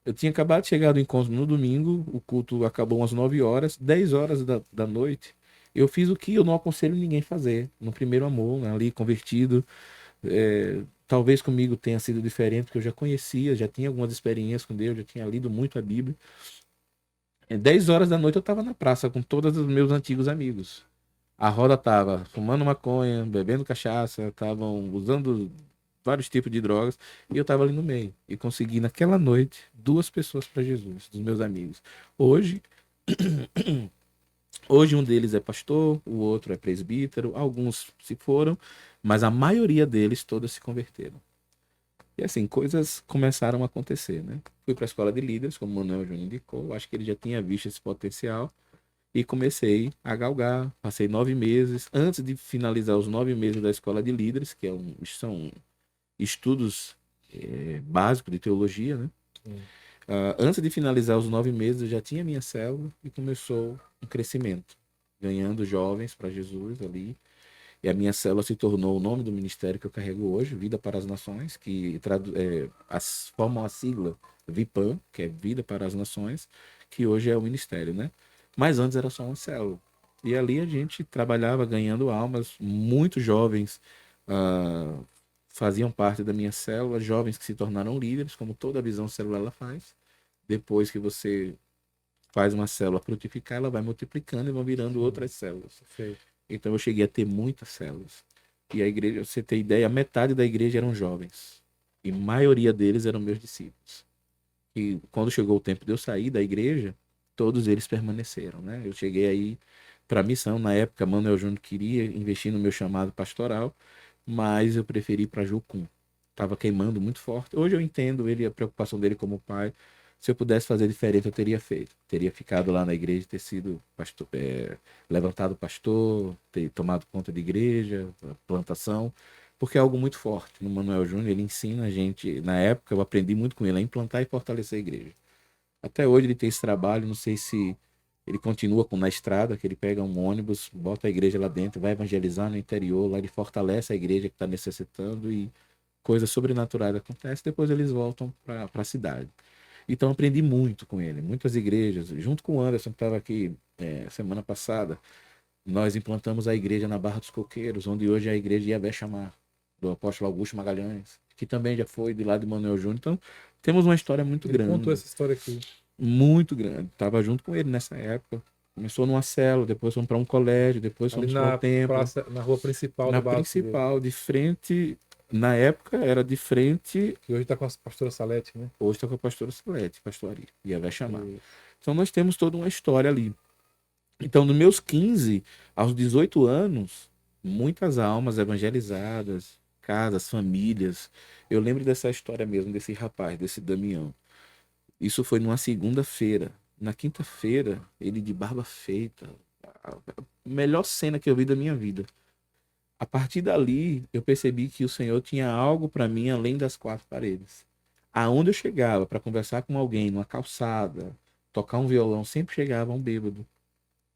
Eu tinha acabado de chegar do encontro no domingo, o culto acabou às 9 horas, 10 horas da noite. Eu fiz o que eu não aconselho ninguém fazer, no primeiro amor, né, ali convertido. Talvez comigo tenha sido diferente, porque eu já conhecia, já tinha algumas experiências com Deus, já tinha lido muito a Bíblia. 10 horas da noite eu estava na praça com todos os meus antigos amigos. A roda tava fumando maconha, bebendo cachaça, estavam usando vários tipos de drogas, e eu tava ali no meio. E consegui naquela noite duas pessoas para Jesus, dos meus amigos. Hoje, hoje um deles é pastor, o outro é presbítero, alguns se foram, mas a maioria deles todos se converteram. E assim, coisas começaram a acontecer, né? Fui para a escola de líderes, como o Manuel Júnior indicou, acho que ele já tinha visto esse potencial. E comecei a galgar. Passei 9 meses. Antes de finalizar os 9 meses da escola de líderes, que são estudos básicos de teologia, né? Antes de finalizar os 9 meses, eu já tinha minha célula e começou um crescimento, ganhando jovens para Jesus ali. E a minha célula se tornou o nome do ministério que eu carrego hoje, Vida para as Nações, que formam a sigla VIPAN, que é Vida para as Nações, que hoje é o ministério, né? Mas antes era só uma célula. E ali a gente trabalhava ganhando almas, muitos jovens faziam parte da minha célula, jovens que se tornaram líderes, como toda a visão celular ela faz. Depois que você faz uma célula frutificar, ela vai multiplicando e vão virando outras células. Perfeito. Então eu cheguei a ter muitas células. E a igreja, você ter ideia, a metade da igreja eram jovens. E a maioria deles eram meus discípulos. E quando chegou o tempo de eu sair da igreja, todos eles permaneceram, né? Eu cheguei aí para a missão. Na época, Manuel Júnior queria investir no meu chamado pastoral, mas eu preferi ir para Jucum. Estava queimando muito forte. Hoje eu entendo ele, a preocupação dele como pai. Se eu pudesse fazer diferente, eu teria feito. Teria ficado lá na igreja, ter sido pastor, levantado pastor, ter tomado conta de igreja, plantação, porque é algo muito forte. No Manuel Júnior, ele ensina a gente, na época eu aprendi muito com ele, a implantar e fortalecer a igreja. Até hoje ele tem esse trabalho, não sei se ele continua na estrada, que ele pega um ônibus, bota a igreja lá dentro, vai evangelizar no interior, lá ele fortalece a igreja que está necessitando e coisas sobrenaturais acontecem, depois eles voltam para a cidade. Então aprendi muito com ele, muitas igrejas, junto com o Anderson, que estava aqui semana passada, nós implantamos a igreja na Barra dos Coqueiros, onde hoje é a igreja Yahvé Shammah, do apóstolo Augusto Magalhães, que também já foi de lá de Manuel Júnior. Então temos uma história muito Ele grande. contou essa história aqui. Muito grande. Estava junto com ele nessa época. Começou numa célula, depois fomos para um colégio, depois Ali fomos para um templo. na rua principal Na do Barra do principal, de frente. Na época era de frente. que hoje está com a pastora Salete, né? Hoje está com a pastora Salete, pastoria. E vai chamar. E- Então nós temos toda uma história ali. Então, nos meus 15 aos 18 anos, muitas almas evangelizadas, casas, famílias. Eu lembro dessa história mesmo, desse rapaz, desse Damião. Isso foi numa segunda-feira. Na quinta-feira, ele de barba feita. A melhor cena que eu vi da minha vida. A partir dali, eu percebi que o Senhor tinha algo para mim além das quatro paredes. Aonde eu chegava para conversar com alguém numa calçada, tocar um violão, sempre chegava um bêbado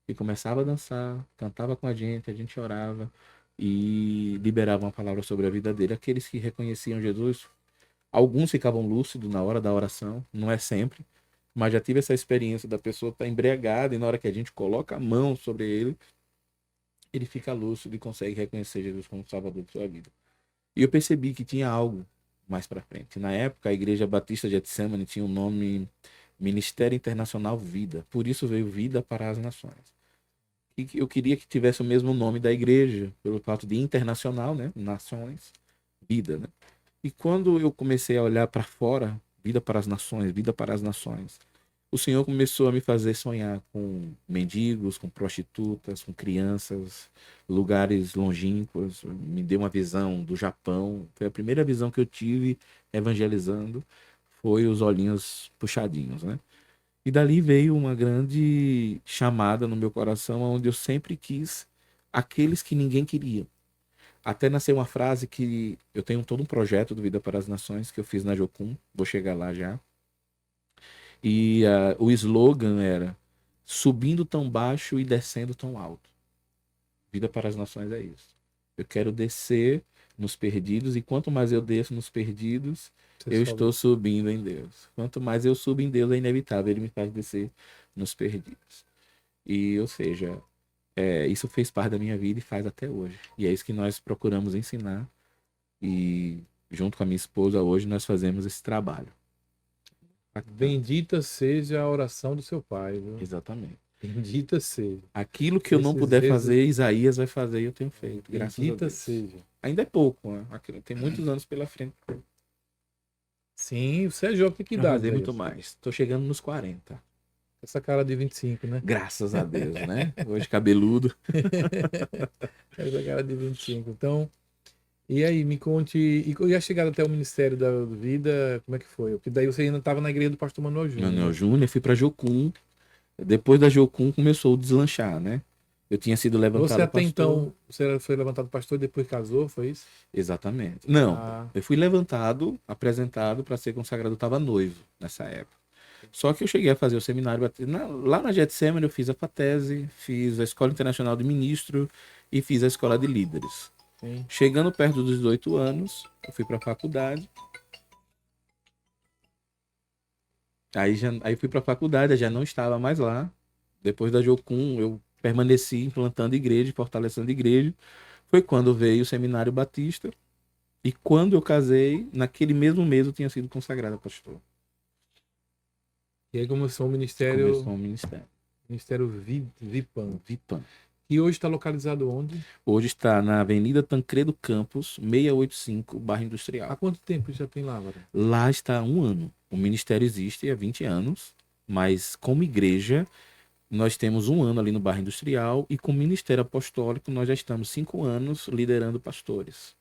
e começava a dançar, cantava com a gente orava e liberava uma palavra sobre a vida dele. Aqueles que reconheciam Jesus, alguns ficavam lúcidos na hora da oração, não é sempre, mas já tive essa experiência da pessoa estar embriagada e na hora que a gente coloca a mão sobre ele, ele fica lúcido e consegue reconhecer Jesus como Salvador de sua vida. E eu percebi que tinha algo mais para frente. Na época, a Igreja Batista de Getsemane tinha o nome Ministério Internacional Vida, por isso veio Vida para as Nações. E eu queria que tivesse o mesmo nome da igreja, pelo fato de internacional, né? Nações, vida, né? E quando eu comecei a olhar para fora, vida para as nações, vida para as nações, o Senhor começou a me fazer sonhar com mendigos, com prostitutas, com crianças, lugares longínquos. Me deu uma visão do Japão. Foi a primeira visão que eu tive evangelizando, foi os olhinhos puxadinhos, né? E dali veio uma grande chamada no meu coração, onde eu sempre quis aqueles que ninguém queria. Até nasceu uma frase que eu tenho todo um projeto do Vida para as Nações que eu fiz na Jocum, vou chegar lá já. E o slogan era subindo tão baixo e descendo tão alto. Vida para as Nações é isso. Eu quero descer nos perdidos e quanto mais eu desço nos perdidos, eu estou subindo em Deus. Quanto mais eu subo em Deus, é inevitável, ele me faz descer nos perdidos. E, ou seja, isso fez parte da minha vida e faz até hoje. E é isso que nós procuramos ensinar. E, junto com a minha esposa, hoje nós fazemos esse trabalho. Bendita seja a oração do seu pai, viu? Exatamente. Bendita seja. Aquilo que eu não puder fazer, Isaías vai fazer e eu tenho feito. Graças a Bendita Deus. seja. Ainda é pouco, né? Tem muitos anos pela frente. Sim, você é jovem, tem que Pra idade fazer aí, muito assim? mais. Tô chegando nos 40. Essa cara de 25, né? Graças a Deus, né? Hoje cabeludo. Essa cara de 25. Então, e aí, me conte. E a chegada até o Ministério da Vida, como é que foi? Porque daí você ainda estava na igreja do pastor Manuel Júnior. Manuel Né? Júnior, fui pra Jocum. Depois da Jocum começou o deslanchar, né? Eu tinha sido levantado Você até pastor. então, você foi levantado pastor e depois casou, foi isso? Exatamente. Não, Ah, eu fui levantado, apresentado para ser consagrado, eu estava noivo nessa época. Só que eu cheguei a fazer o seminário lá na Getsemane, eu fiz a FATESE, fiz a Escola Internacional de Ministro e fiz a Escola de Líderes. sim. Chegando perto dos 18 anos, eu fui para a faculdade. Aí fui para a faculdade, eu já não estava mais lá. Depois da Jocum, eu permaneci implantando igreja, fortalecendo igreja. Foi quando veio o Seminário Batista E quando eu casei, naquele mesmo mês eu tinha sido consagrado a pastor. E aí começou o Começou o ministério. Ministério Vipan. Vipan. E hoje está localizado onde? Hoje está na Avenida Tancredo Campos, 685, Bairro Há Industrial. quanto tempo já tem lá, Vara? Lá está há 1 ano. O ministério existe há 20 anos, mas como igreja, nós temos 1 ano ali no Bairro Industrial e com o Ministério Apostólico nós já estamos 5 anos liderando pastores.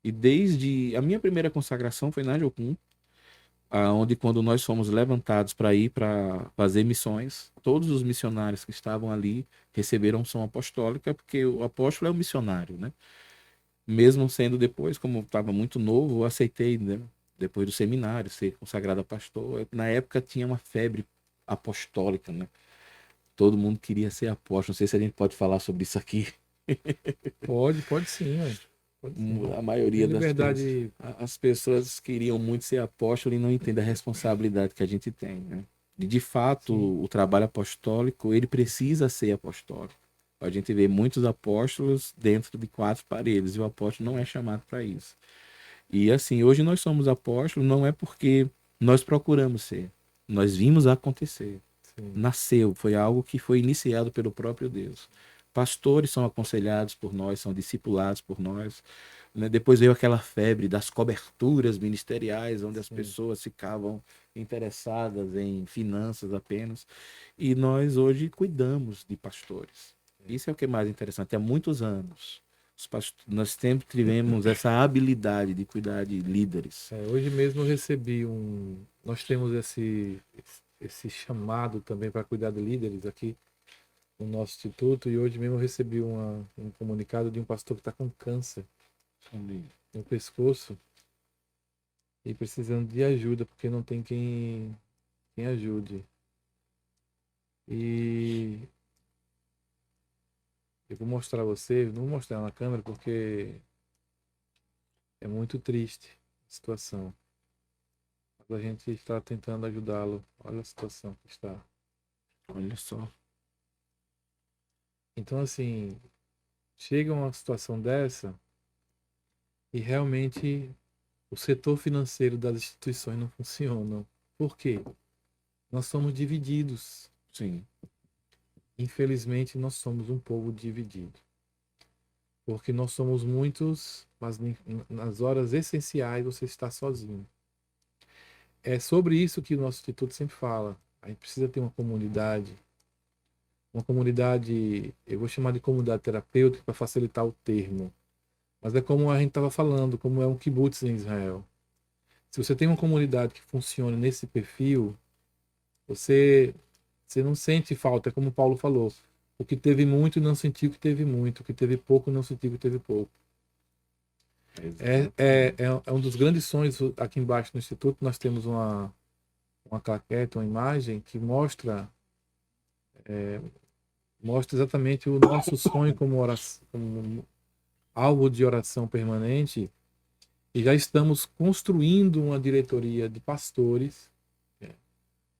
E desde a minha primeira consagração foi na Jocum, onde quando nós fomos levantados para ir para fazer missões, todos os missionários que estavam ali receberam unção apostólica, porque o apóstolo é o missionário, né? Mesmo sendo depois, como estava muito novo, eu aceitei, né? Depois do seminário, ser consagrado a pastor. Na época tinha uma febre apostólica, né? Todo mundo queria ser apóstolo. Não sei se a gente pode falar sobre isso aqui. Pode sim, ué. Pode sim. A maioria Tem das pessoas, liberdade. as pessoas queriam muito ser apóstolo e não entendem a responsabilidade que a gente tem, né? E de fato, Sim. o trabalho apostólico, ele precisa ser apostólico. A gente vê muitos apóstolos dentro de 4 paredes e o apóstolo não é chamado para isso. E assim, hoje nós somos apóstolos não é porque nós procuramos ser, nós vimos acontecer. Sim. Nasceu, foi algo que foi iniciado pelo próprio Deus. Pastores são aconselhados por nós, são discipulados por nós, né? Depois veio aquela febre das coberturas ministeriais, onde as pessoas ficavam interessadas em finanças apenas. E nós hoje cuidamos de pastores. Isso é o que é mais interessante. Há muitos anos, nós sempre tivemos essa habilidade de cuidar de líderes. Hoje mesmo eu recebi um. Nós temos esse chamado também para cuidar de líderes aqui no nosso instituto, e hoje mesmo eu recebi um comunicado de um pastor que está com câncer no pescoço e precisando de ajuda, porque não tem quem ajude. E eu vou mostrar a você, não vou mostrar na câmera porque é muito triste a situação. Mas a gente está tentando ajudá-lo. Olha a situação que está. Olha só. Então, assim, chega uma situação dessa e realmente o setor financeiro das instituições não funciona. Por quê? Nós somos divididos. Sim. Infelizmente, nós somos um povo dividido. Porque nós somos muitos, mas nas horas essenciais você está sozinho. É sobre isso que o nosso instituto sempre fala. A gente precisa ter uma comunidade, eu vou chamar de comunidade terapêutica para facilitar o termo. Mas é como a gente estava falando, como é um kibbutz em Israel. Se você tem uma comunidade que funciona nesse perfil, você não sente falta, é como o Paulo falou. O que teve muito não sentiu que teve muito, o que teve pouco não sentiu que teve pouco. É um dos grandes sonhos aqui embaixo no Instituto. Nós temos uma claquete, uma imagem que mostra exatamente o nosso sonho como alvo de oração permanente. E já estamos construindo uma diretoria de pastores.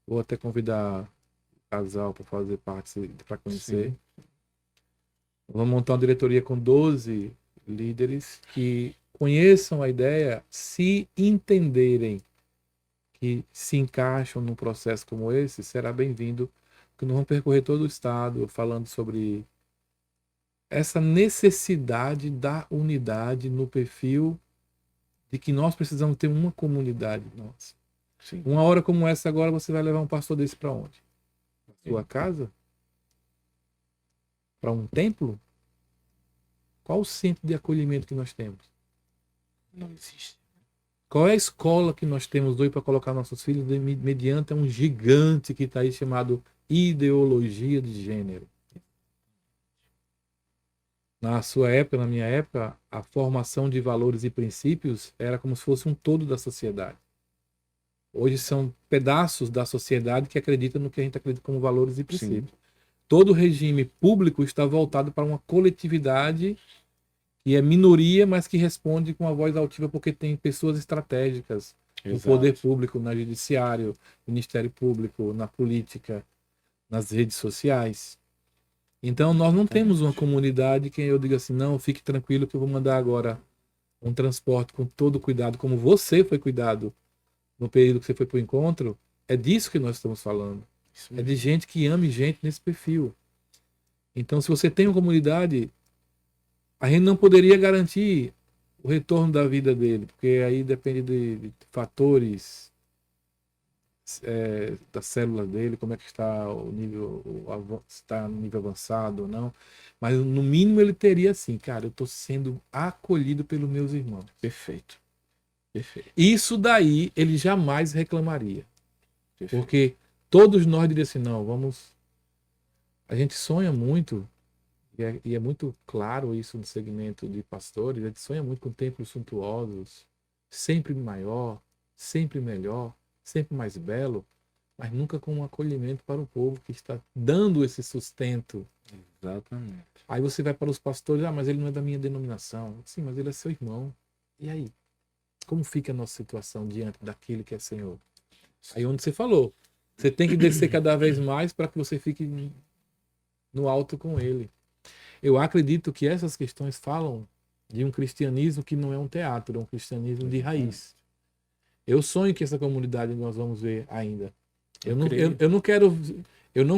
Vou até convidar o casal para fazer parte, para conhecer. Sim. Vamos montar uma diretoria com 12 líderes que conheçam a ideia, se entenderem que se encaixam num processo como esse, será bem-vindo, porque nós vamos percorrer todo o estado falando sobre essa necessidade da unidade no perfil de que nós precisamos ter uma comunidade nossa. Sim. Uma hora como essa agora, você vai levar um pastor desse para onde? Para sua casa? Para um templo? Qual o centro de acolhimento que nós temos? Não existe. Qual é a escola que nós temos hoje para colocar nossos filhos mediante um gigante que está aí chamado ideologia de gênero? Na sua época, na minha época, a formação de valores e princípios era como se fosse um todo da sociedade. Hoje são pedaços da sociedade que acreditam no que a gente acredita como valores e princípios. Sim. Todo regime público está voltado para uma coletividade que é minoria, mas que responde com uma voz altiva porque tem pessoas estratégicas no poder público, no judiciário, no Ministério Público, na política, nas redes sociais. Então nós não temos uma comunidade que eu diga assim, não, fique tranquilo que eu vou mandar agora um transporte com todo cuidado, como você foi cuidado no período que você foi para o encontro, é disso que nós estamos falando. Isso É mesmo. de gente que ame gente nesse perfil. Então, se você tem uma comunidade, a gente não poderia garantir o retorno da vida dele, porque aí depende de fatores da célula dele, como é que está o nível, se está no nível avançado ou não. Mas no mínimo ele teria assim, cara, eu estou sendo acolhido pelos meus irmãos. Perfeito. Perfeito. Isso daí ele jamais reclamaria. Perfeito. Porque todos nós diríamos assim, não, vamos. A gente sonha muito, e é muito claro isso no segmento de pastores, a gente sonha muito com templos suntuosos, sempre maior, sempre melhor, sempre mais belo, mas nunca com um acolhimento para o povo que está dando esse sustento. Exatamente. Aí você vai para os pastores, mas ele não é da minha denominação. Sim, mas ele é seu irmão. E aí? Como fica a nossa situação diante daquele que é Senhor? Aí onde você falou, você tem que descer cada vez mais para que você fique no alto com ele. Eu acredito que essas questões falam de um cristianismo que não é um teatro, é um cristianismo de raiz. Eu sonho que essa comunidade nós vamos ver ainda. Eu não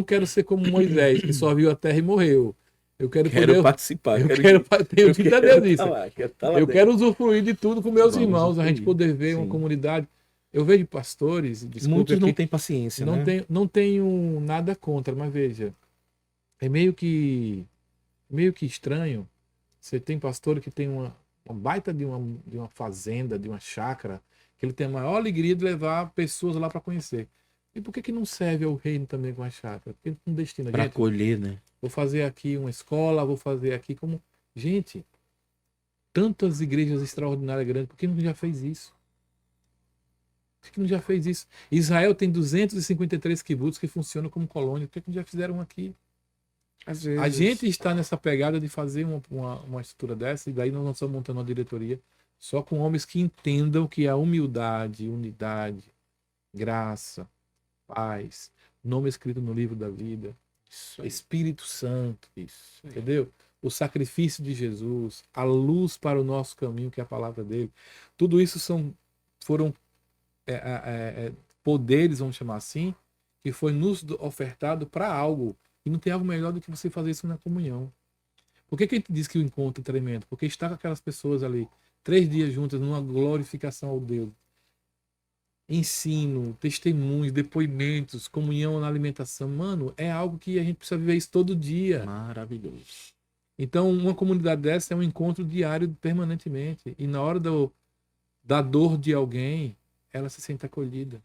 quero ser como Moisés, que só viu a terra e morreu. Eu quero participar. Tenho dito a Deus isso. Eu Quero quero usufruir de tudo com meus irmãos, a gente usufruir. poder ver uma Sim. comunidade. Eu vejo pastores, desculpe Muitos não aqui, têm paciência, né? não tenho nada contra, mas veja, é meio que estranho. Você tem pastor que tem uma baita de uma fazenda, de uma chácara, que ele tem a maior alegria de levar pessoas lá para conhecer. E por que não serve ao reino também com a chácara? Porque não destina, Para gente, acolher, né? vou fazer aqui uma escola, vou fazer aqui como... Gente, tantas igrejas extraordinárias grandes, por que não já fez isso? Por que não já fez isso? Israel tem 253 kibbutz que funcionam como colônia, por que não já fizeram aqui? Às vezes. A gente está nessa pegada de fazer uma estrutura dessa, e daí nós estamos montando uma diretoria só com homens que entendam que a humildade, unidade, graça, paz, nome escrito no livro da vida, Isso aí. Espírito Santo, Isso aí. entendeu? O sacrifício de Jesus, a luz para o nosso caminho, que é a palavra dele. Tudo isso foram poderes, vamos chamar assim, que foi nos ofertado para algo. E não tem algo melhor do que você fazer isso na comunhão. Por que a gente diz que o encontro é tremendo? Porque estar com aquelas pessoas ali, 3 dias juntas, numa glorificação ao Deus. Ensino, testemunhos, depoimentos, comunhão na alimentação. Mano, é algo que a gente precisa viver isso todo dia. Maravilhoso. Então, uma comunidade dessa é um encontro diário, permanentemente. E na hora da dor de alguém, ela se sente acolhida.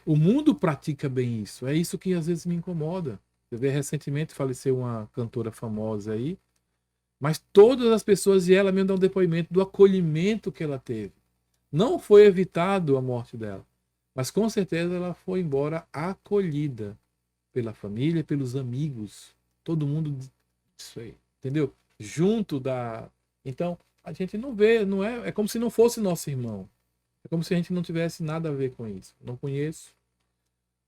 O mundo pratica bem isso. É isso que às vezes me incomoda. Você vê, recentemente faleceu uma cantora famosa aí, mas todas as pessoas e ela mesmo dão um depoimento do acolhimento que ela teve. Não foi evitado a morte dela, mas com certeza ela foi embora acolhida pela família, pelos amigos, todo mundo, isso aí, entendeu? Junto da... Então, a gente não vê, não é como se não fosse nosso irmão. É como se a gente não tivesse nada a ver com isso. Não conheço,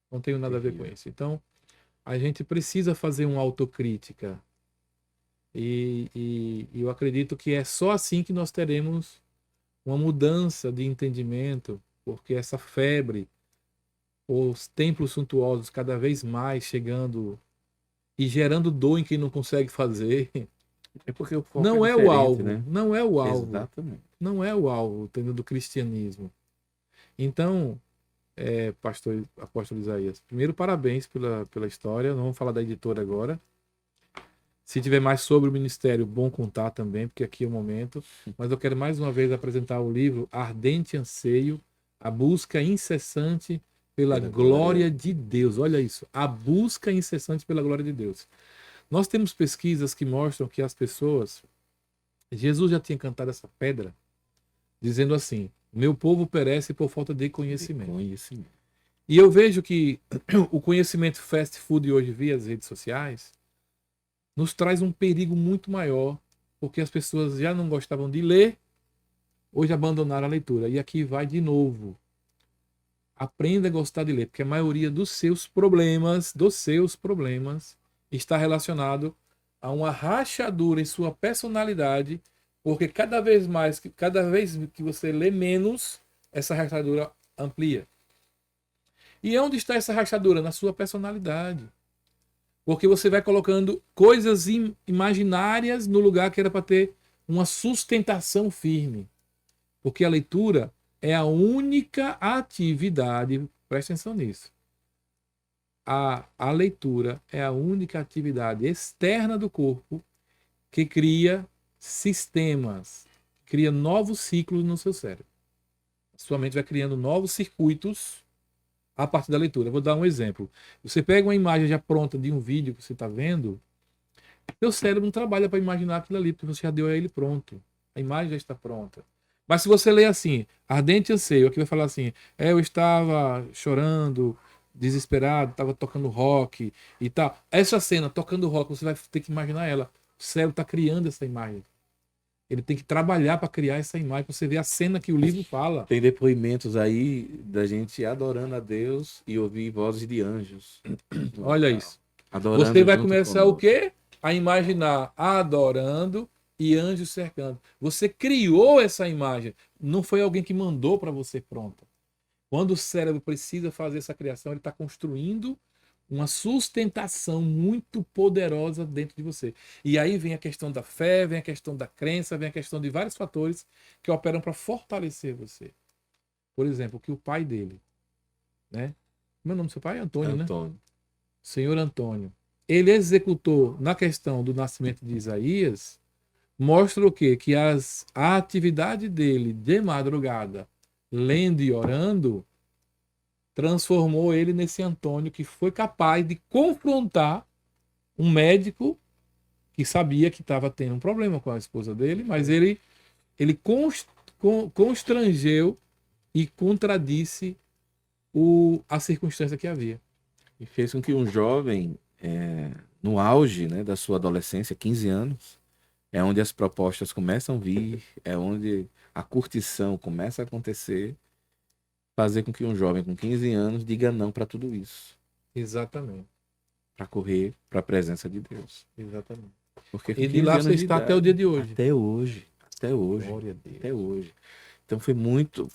não tenho nada a ver com isso. Então, a gente precisa fazer uma autocrítica. E eu acredito que é só assim que nós teremos uma mudança de entendimento, porque essa febre, os templos suntuosos cada vez mais chegando e gerando dor em quem não consegue fazer. É porque o foco Não é o diferente, alvo, né? não é o alvo. Exatamente. Não é o alvo, entendeu, do cristianismo. Então, pastor apóstolo Isaías, primeiro parabéns pela história. Não vamos falar da editora agora. Se tiver mais sobre o ministério, bom contar também, porque aqui é o momento. Mas eu quero mais uma vez apresentar o livro Ardente Anseio, a busca incessante pela glória de Deus. Olha isso, a busca incessante pela glória de Deus. Nós temos pesquisas que mostram que as pessoas... Jesus já tinha cantado essa pedra, dizendo assim, meu povo perece por falta de conhecimento. E eu vejo que o conhecimento fast food hoje via as redes sociais nos traz um perigo muito maior, porque as pessoas já não gostavam de ler, hoje abandonaram a leitura. E aqui vai de novo. Aprenda a gostar de ler, porque a maioria dos seus problemas, está relacionado a uma rachadura em sua personalidade Porque cada vez que você lê menos, essa rachadura amplia. E onde está essa rachadura? Na sua personalidade. Porque você vai colocando coisas imaginárias no lugar que era para ter uma sustentação firme. Porque a leitura é a única atividade, presta atenção nisso. A leitura é a única atividade externa do corpo que cria sistemas, cria novos ciclos no seu cérebro. Sua mente vai criando novos circuitos a partir da leitura. Vou dar um exemplo. Você pega uma imagem já pronta de um vídeo que você está vendo, seu cérebro não trabalha para imaginar aquilo ali, porque você já deu a ele pronto. A imagem já está pronta. Mas se você ler assim, ardente anseio, aqui vai falar assim, eu estava chorando, desesperado, estava tocando rock e tal. Essa cena, tocando rock, você vai ter que imaginar ela. O cérebro está criando essa imagem. Ele tem que trabalhar para criar essa imagem, para você ver a cena que o livro fala. Tem depoimentos aí da gente adorando a Deus e ouvir vozes de anjos. Olha isso. Adorando Você vai junto começar o conosco. quê? A imaginar adorando e anjos cercando. Você criou essa imagem. Não foi alguém que mandou para você pronta. Quando o cérebro precisa fazer essa criação, ele está construindo uma sustentação muito poderosa dentro de você. E aí vem a questão da fé, vem a questão da crença, vem a questão de vários fatores que operam para fortalecer você. Por exemplo, que o pai dele, né? Meu nome do seu pai é Antônio, né? Antônio. Senhor Antônio. Ele executou na questão do nascimento de Isaías, mostra o quê? Que a atividade dele de madrugada, lendo e orando, transformou ele nesse Antônio que foi capaz de confrontar um médico que sabia que estava tendo um problema com a esposa dele, mas ele constrangeu e contradisse a circunstância que havia. E fez com que um jovem, no auge, né, da sua adolescência, 15 anos, é onde as propostas começam a vir, é onde a curtição começa a acontecer, fazer com que um jovem com 15 anos diga não para tudo isso, Exatamente. para correr para a presença de Deus. Exatamente. Porque com E de 15 lá anos você de está até idade, o dia de hoje. Até hoje. Até hoje. Glória a Deus. Até hoje. Então foi muito.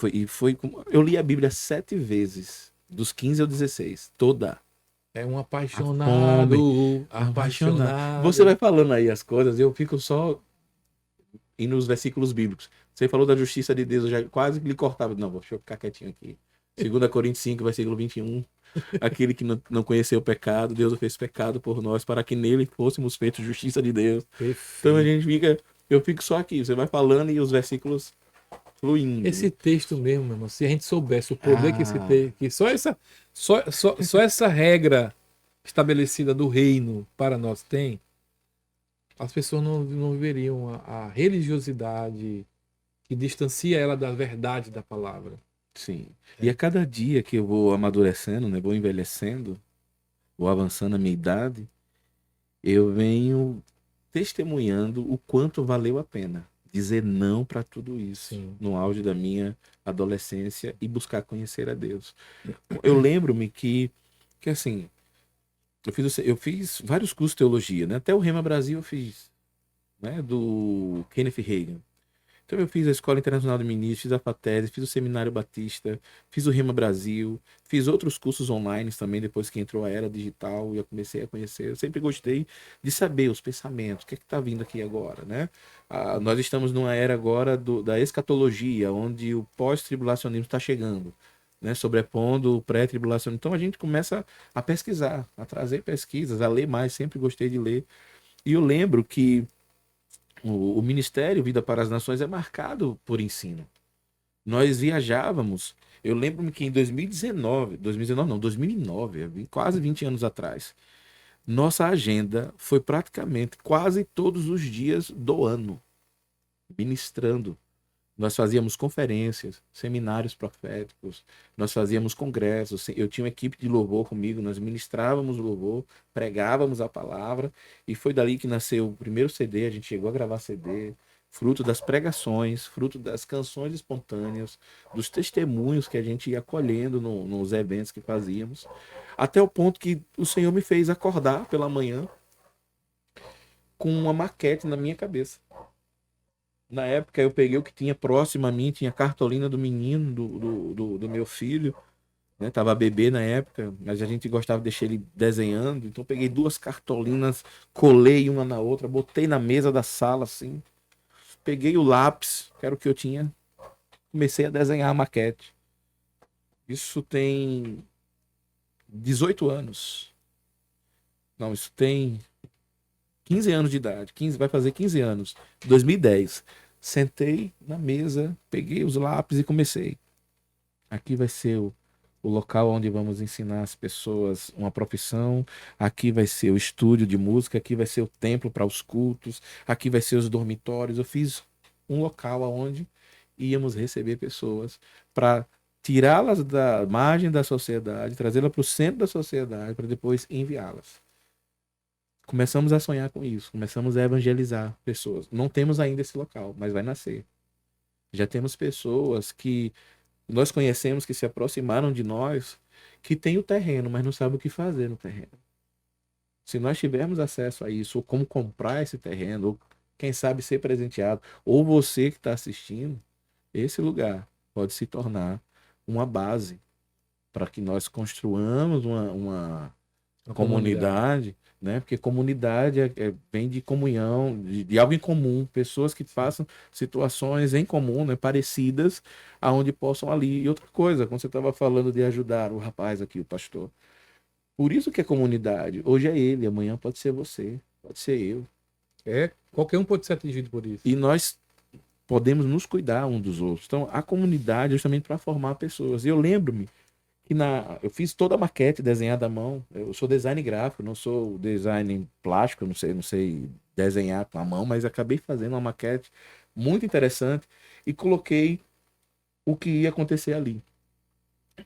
Eu li a Bíblia 7 vezes, dos 15 ao 16, toda. É um apaixonado. Apaixonado. Você vai falando aí as coisas, eu fico só indo nos versículos bíblicos. Você falou da justiça de Deus, eu já quase lhe cortava. Não, deixa eu ficar quietinho aqui. 2 Coríntios 5, versículo 21. Aquele que não conheceu o pecado, Deus o fez pecado por nós, para que nele fôssemos feitos justiça de Deus. Perfeito. Então a gente fica. Eu fico só aqui. Você vai falando e os versículos fluindo. Esse texto mesmo, meu irmão, se a gente soubesse o poder que esse texto, que só essa regra estabelecida do reino para nós tem, as pessoas não viveriam a religiosidade que distancia ela da verdade da palavra. Sim. E a cada dia que eu vou amadurecendo, né, vou envelhecendo, vou avançando a minha idade, eu venho testemunhando o quanto valeu a pena dizer não para tudo isso. Sim. No auge da minha adolescência e buscar conhecer a Deus. Eu lembro-me que assim, eu fiz vários cursos de teologia, né? Até o Rema Brasil eu fiz, né? Do Kenneth Hagin. Então eu fiz a Escola Internacional de Ministros, fiz a FATES, fiz o Seminário Batista, fiz o Rema Brasil, fiz outros cursos online também depois que entrou a era digital e eu comecei a conhecer. Eu sempre gostei de saber os pensamentos, o que é que está vindo aqui agora, né? Nós estamos numa era agora da escatologia, onde o pós-tribulacionismo está chegando, né? Sobrepondo o pré-tribulacionismo. Então a gente começa a pesquisar, a trazer pesquisas, a ler mais, sempre gostei de ler. E eu lembro que o Ministério Vida para as Nações é marcado por ensino. Nós viajávamos, eu lembro-me que em 2019 não, 2009, quase 20 anos atrás, nossa agenda foi praticamente quase todos os dias do ano, ministrando. Nós fazíamos conferências, seminários proféticos, nós fazíamos congressos. Eu tinha uma equipe de louvor comigo, nós ministrávamos louvor, pregávamos a palavra, e foi dali que nasceu o primeiro CD. A gente chegou a gravar CD, fruto das pregações, fruto das canções espontâneas, dos testemunhos que a gente ia colhendo nos eventos que fazíamos, até o ponto que o Senhor me fez acordar pela manhã com uma maquete na minha cabeça. Na época eu peguei o que tinha próximo a mim, tinha cartolina do menino, do meu filho, né? Tava bebê na época, mas a gente gostava de deixar ele desenhando. Então eu peguei duas cartolinas, colei uma na outra, botei na mesa da sala assim. Peguei o lápis, que era o que eu tinha, comecei a desenhar a maquete. Isso tem 18 anos. Não, isso tem 15 anos de idade. 15, vai fazer 15 anos. 2010. Sentei na mesa, peguei os lápis e comecei. Aqui vai ser o local onde vamos ensinar as pessoas uma profissão. Aqui vai ser o estúdio de música. Aqui vai ser o templo para os cultos. Aqui vai ser os dormitórios. Eu fiz um local onde íamos receber pessoas para tirá-las da margem da sociedade, trazê-las para o centro da sociedade, para depois enviá-las. Começamos a sonhar com isso, começamos a evangelizar pessoas. Não temos ainda esse local, mas vai nascer. Já temos pessoas que nós conhecemos que se aproximaram de nós, que têm o terreno, mas não sabem o que fazer no terreno. Se nós tivermos acesso a isso, ou como comprar esse terreno, ou quem sabe ser presenteado, ou você que está assistindo, esse lugar pode se tornar uma base para que nós construamos uma Uma comunidade. comunidade, né? Porque comunidade vem de comunhão, de algo em comum, pessoas que passam situações em comum, né? Parecidas, aonde possam ali. E outra coisa, quando você estava falando de ajudar o rapaz aqui, o pastor, por isso que é comunidade. Hoje é ele, amanhã pode ser você, pode ser eu. Qualquer um pode ser atingido por isso. E nós podemos nos cuidar um dos outros. Então, a comunidade é justamente para formar pessoas. E eu lembro-me que eu fiz toda a maquete desenhada à mão. Eu sou design gráfico, não sou design plástico, não sei desenhar com a mão, mas acabei fazendo uma maquete muito interessante e coloquei o que ia acontecer ali.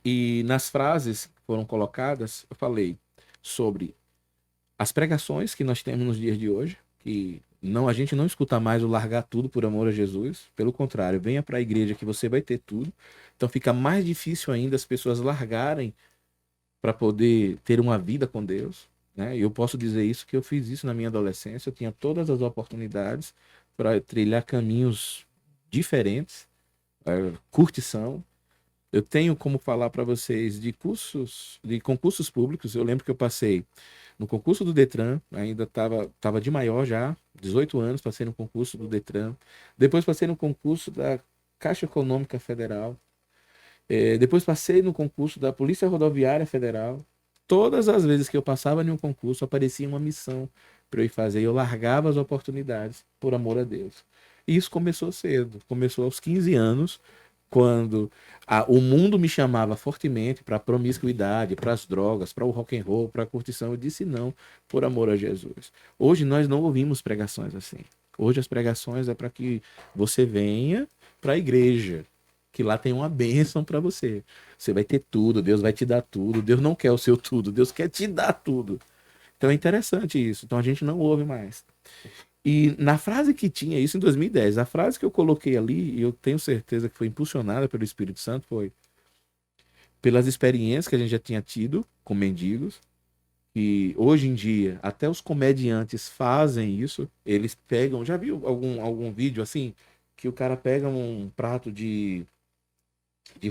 E nas frases que foram colocadas, eu falei sobre as pregações que nós temos nos dias de hoje, que não a gente não escuta mais o largar tudo por amor a Jesus. Pelo contrário, venha para a igreja que você vai ter tudo. Então fica mais difícil ainda as pessoas largarem para poder ter uma vida com Deus, né? Eu posso dizer isso que eu fiz isso na minha adolescência, eu tinha todas as oportunidades para trilhar caminhos diferentes, curtição. Eu tenho como falar para vocês de cursos, de concursos públicos. Eu lembro que eu passei no concurso do Detran, ainda tava de maior já, 18 anos, passei no concurso do Detran. Depois passei no concurso da Caixa Econômica Federal. Depois passei no concurso da Polícia Rodoviária Federal. Todas as vezes que eu passava em um concurso, aparecia uma missão para eu ir fazer. Eu largava as oportunidades por amor a Deus. E isso começou cedo. Começou aos 15 anos, quando o mundo me chamava fortemente para a promiscuidade, para as drogas, para o rock and roll, para a curtição. Eu disse não, por amor a Jesus. Hoje nós não ouvimos pregações assim. Hoje as pregações é para que você venha para a igreja, que lá tem uma bênção para você. Você vai ter tudo, Deus vai te dar tudo. Deus não quer o seu tudo, Deus quer te dar tudo. Então é interessante isso. Então a gente não ouve mais. E na frase que tinha isso em 2010, a frase que eu coloquei ali, e eu tenho certeza que foi impulsionada pelo Espírito Santo, foi pelas experiências que a gente já tinha tido com mendigos, e hoje em dia até os comediantes fazem isso. Eles pegam, já viu algum vídeo assim, que o cara pega um prato de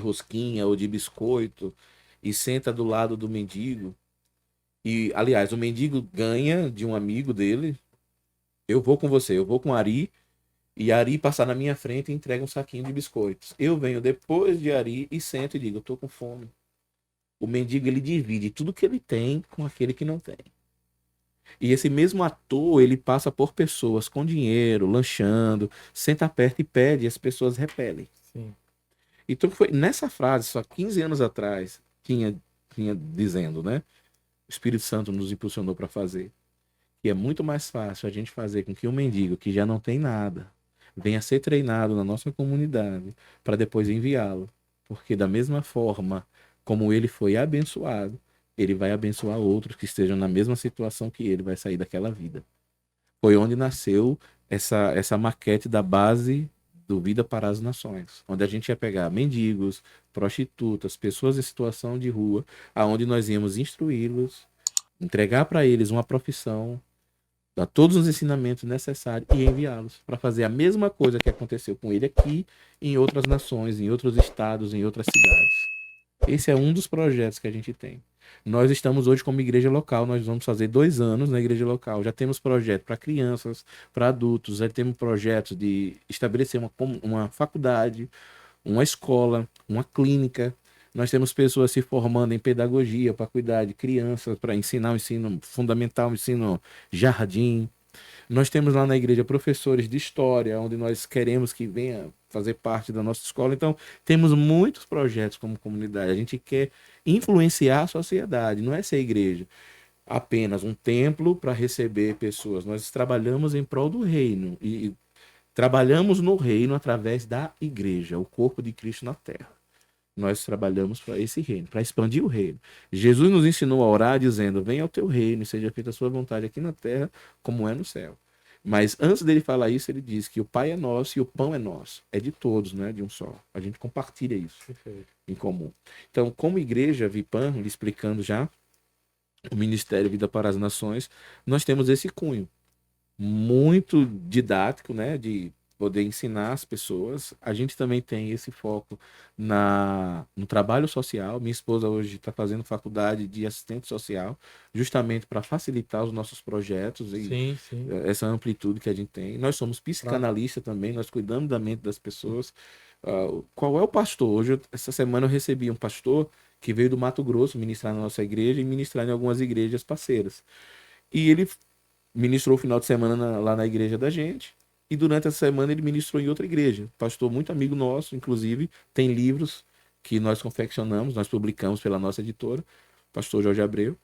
rosquinha ou de biscoito e senta do lado do mendigo. E, aliás, o mendigo ganha de um amigo dele. Eu vou com você, eu vou com Ari. E Ari passar na minha frente e entrega um saquinho de biscoitos. Eu venho depois de Ari e sento e digo, eu tô com fome. O mendigo, ele divide tudo que ele tem com aquele que não tem. E esse mesmo ator, ele passa por pessoas com dinheiro, lanchando, senta perto e pede, e as pessoas repelem. Sim. Então foi nessa frase, só 15 anos atrás, tinha dizendo, né? O Espírito Santo nos impulsionou para fazer. E é muito mais fácil a gente fazer com que um mendigo que já não tem nada venha ser treinado na nossa comunidade para depois enviá-lo. Porque da mesma forma como ele foi abençoado, ele vai abençoar outros que estejam na mesma situação que ele, vai sair daquela vida. Foi onde nasceu essa maquete da base do Vida para as Nações, onde a gente ia pegar mendigos, prostitutas, pessoas em situação de rua, aonde nós íamos instruí-los, entregar para eles uma profissão, dar todos os ensinamentos necessários e enviá-los para fazer a mesma coisa que aconteceu com ele aqui, em outras nações, em outros estados, em outras cidades. Esse é um dos projetos que a gente tem. Nós estamos hoje como igreja local, nós vamos fazer 2 anos na igreja local. Já temos projeto para crianças, para adultos, já temos projetos de estabelecer uma faculdade, uma escola, uma clínica. Nós temos pessoas se formando em pedagogia para cuidar de crianças, para ensinar o ensino fundamental, o ensino jardim. Nós temos lá na igreja professores de história, onde nós queremos que venha fazer parte da nossa escola. Então, temos muitos projetos como comunidade. A gente quer influenciar a sociedade, não é ser igreja apenas um templo para receber pessoas. Nós trabalhamos em prol do reino e trabalhamos no reino através da igreja, o corpo de Cristo na terra. Nós trabalhamos para esse reino, para expandir o reino. Jesus nos ensinou a orar dizendo: venha ao teu reino e seja feita a sua vontade aqui na terra, como é no céu. Mas antes dele falar isso, ele diz que o Pai é nosso e o pão é nosso. É de todos, não é de um só. A gente compartilha isso em comum. Então, como igreja, Vipan, lhe explicando já, o Ministério Vida para as Nações, nós temos esse cunho muito didático, né, de poder ensinar as pessoas. A gente também tem esse foco no trabalho social. Minha esposa hoje está fazendo faculdade de assistente social, justamente para facilitar os nossos projetos e Sim. essa amplitude que a gente tem. Nós somos psicanalistas também, nós cuidamos da mente das pessoas. Qual é o pastor? Hoje, essa semana eu recebi um pastor que veio do Mato Grosso ministrar na nossa igreja e ministrar em algumas igrejas parceiras. E ele ministrou o final de semana lá na igreja da gente. E durante essa semana ele ministrou em outra igreja. Pastor muito amigo nosso, inclusive, tem livros que nós confeccionamos, nós publicamos pela nossa editora, pastor Jorge Abreu.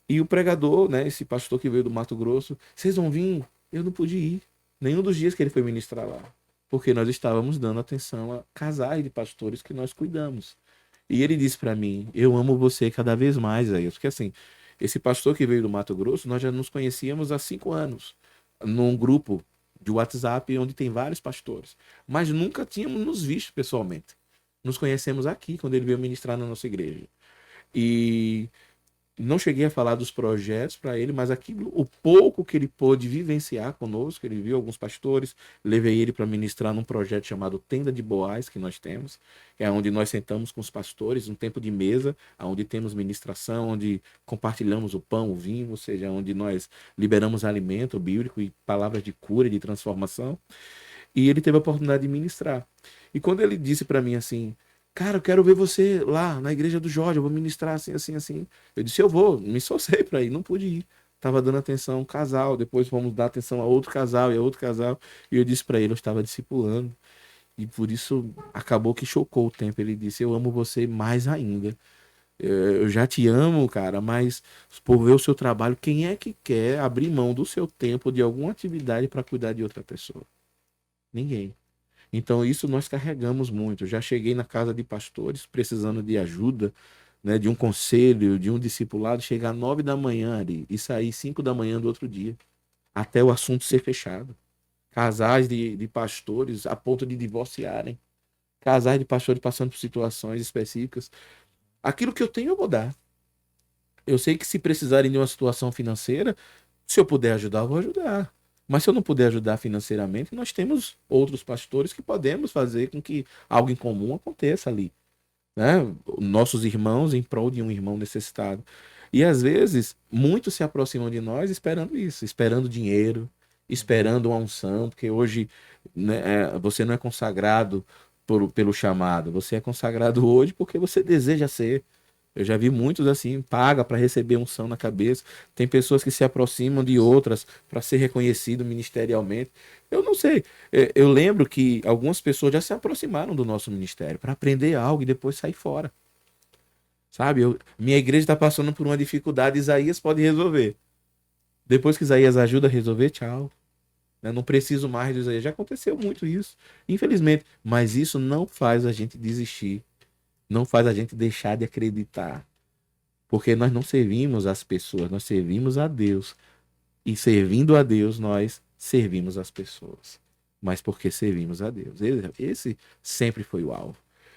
E o pregador, né, esse pastor que veio do Mato Grosso, vocês vão vir? Eu não pude ir. Nenhum dos dias que ele foi ministrar lá. Porque nós estávamos dando atenção a casais de pastores que nós cuidamos. E ele disse para mim: eu amo você cada vez mais, aí. Porque assim, esse pastor que veio do Mato Grosso, nós já nos conhecíamos há 5 anos, num grupo de WhatsApp onde tem vários pastores, mas nunca tínhamos nos visto pessoalmente. Nos conhecemos aqui, quando ele veio ministrar na nossa igreja. E não cheguei a falar dos projetos para ele, mas aquilo, o pouco que ele pôde vivenciar conosco, ele viu alguns pastores, levei ele para ministrar num projeto chamado Tenda de Boaz, que nós temos, que é onde nós sentamos com os pastores, um tempo de mesa, onde temos ministração, onde compartilhamos o pão, o vinho, ou seja, onde nós liberamos alimento bíblico e palavras de cura e de transformação. E ele teve a oportunidade de ministrar. E quando ele disse para mim assim: cara, eu quero ver você lá na igreja do Jorge, eu vou ministrar assim, assim, assim. Eu disse: eu vou, me esforcei para ir, não pude ir. Tava dando atenção a um casal, depois fomos dar atenção a outro casal e a outro casal. E eu disse para ele: eu estava discipulando. E por isso acabou que chocou o tempo. Ele disse: eu amo você mais ainda. Eu já te amo, cara, mas por ver o seu trabalho, quem é que quer abrir mão do seu tempo de alguma atividade para cuidar de outra pessoa? Ninguém. Então, isso nós carregamos muito. Eu já cheguei na casa de pastores precisando de ajuda, né, de um conselho, de um discipulado, chegar às 9 da manhã ali e sair 5 da manhã do outro dia, até o assunto ser fechado. Casais de pastores a ponto de divorciarem. Casais de pastores passando por situações específicas. Aquilo que eu tenho, eu vou dar. Eu sei que se precisarem de uma situação financeira, se eu puder ajudar, eu vou ajudar. Mas se eu não puder ajudar financeiramente, nós temos outros pastores que podemos fazer com que algo em comum aconteça ali, né? Nossos irmãos em prol de um irmão necessitado. E às vezes, muitos se aproximam de nós esperando isso, esperando dinheiro, esperando uma unção, porque hoje, né, você não é consagrado pelo chamado, você é consagrado hoje porque você deseja ser. Eu já vi muitos assim, paga para receber unção na cabeça. Tem pessoas que se aproximam de outras para ser reconhecido ministerialmente. Eu não sei. Eu lembro que algumas pessoas já se aproximaram do nosso ministério para aprender algo e depois sair fora. Sabe? Minha igreja está passando por uma dificuldade, Isaías pode resolver. Depois que Isaías ajuda a resolver, tchau. Eu não preciso mais de Isaías. Já aconteceu muito isso, infelizmente. Mas isso não faz a gente desistir. Não faz a gente deixar de acreditar. Porque nós não servimos as pessoas, nós servimos a Deus. E servindo a Deus, nós servimos as pessoas. Mas porque servimos a Deus. Esse sempre foi o alvo.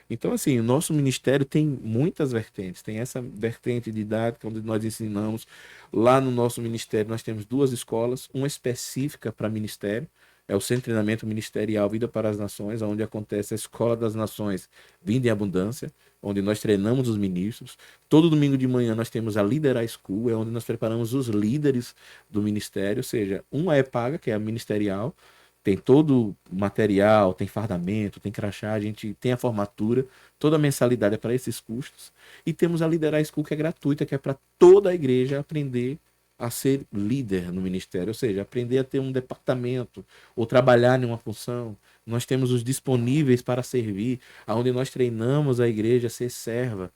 Então, assim, o nosso ministério tem muitas vertentes. Tem essa vertente didática, onde nós ensinamos. Lá no nosso ministério, nós temos duas escolas, uma específica para ministério, é o Centro de Treinamento Ministerial Vida para as Nações, onde acontece a Escola das Nações Vida em Abundância, onde nós treinamos os ministros. Todo domingo de manhã nós temos a Liderar School, é onde nós preparamos os líderes do ministério, ou seja, uma é paga, que é a ministerial, tem todo o material, tem fardamento, tem crachá, a gente tem a formatura, toda a mensalidade é para esses custos. E temos a Liderar School, que é gratuita, que é para toda a igreja aprender a ser líder no ministério, ou seja, aprender a ter um departamento ou trabalhar em uma função. Nós temos os disponíveis para servir, aonde nós treinamos a igreja a ser serva,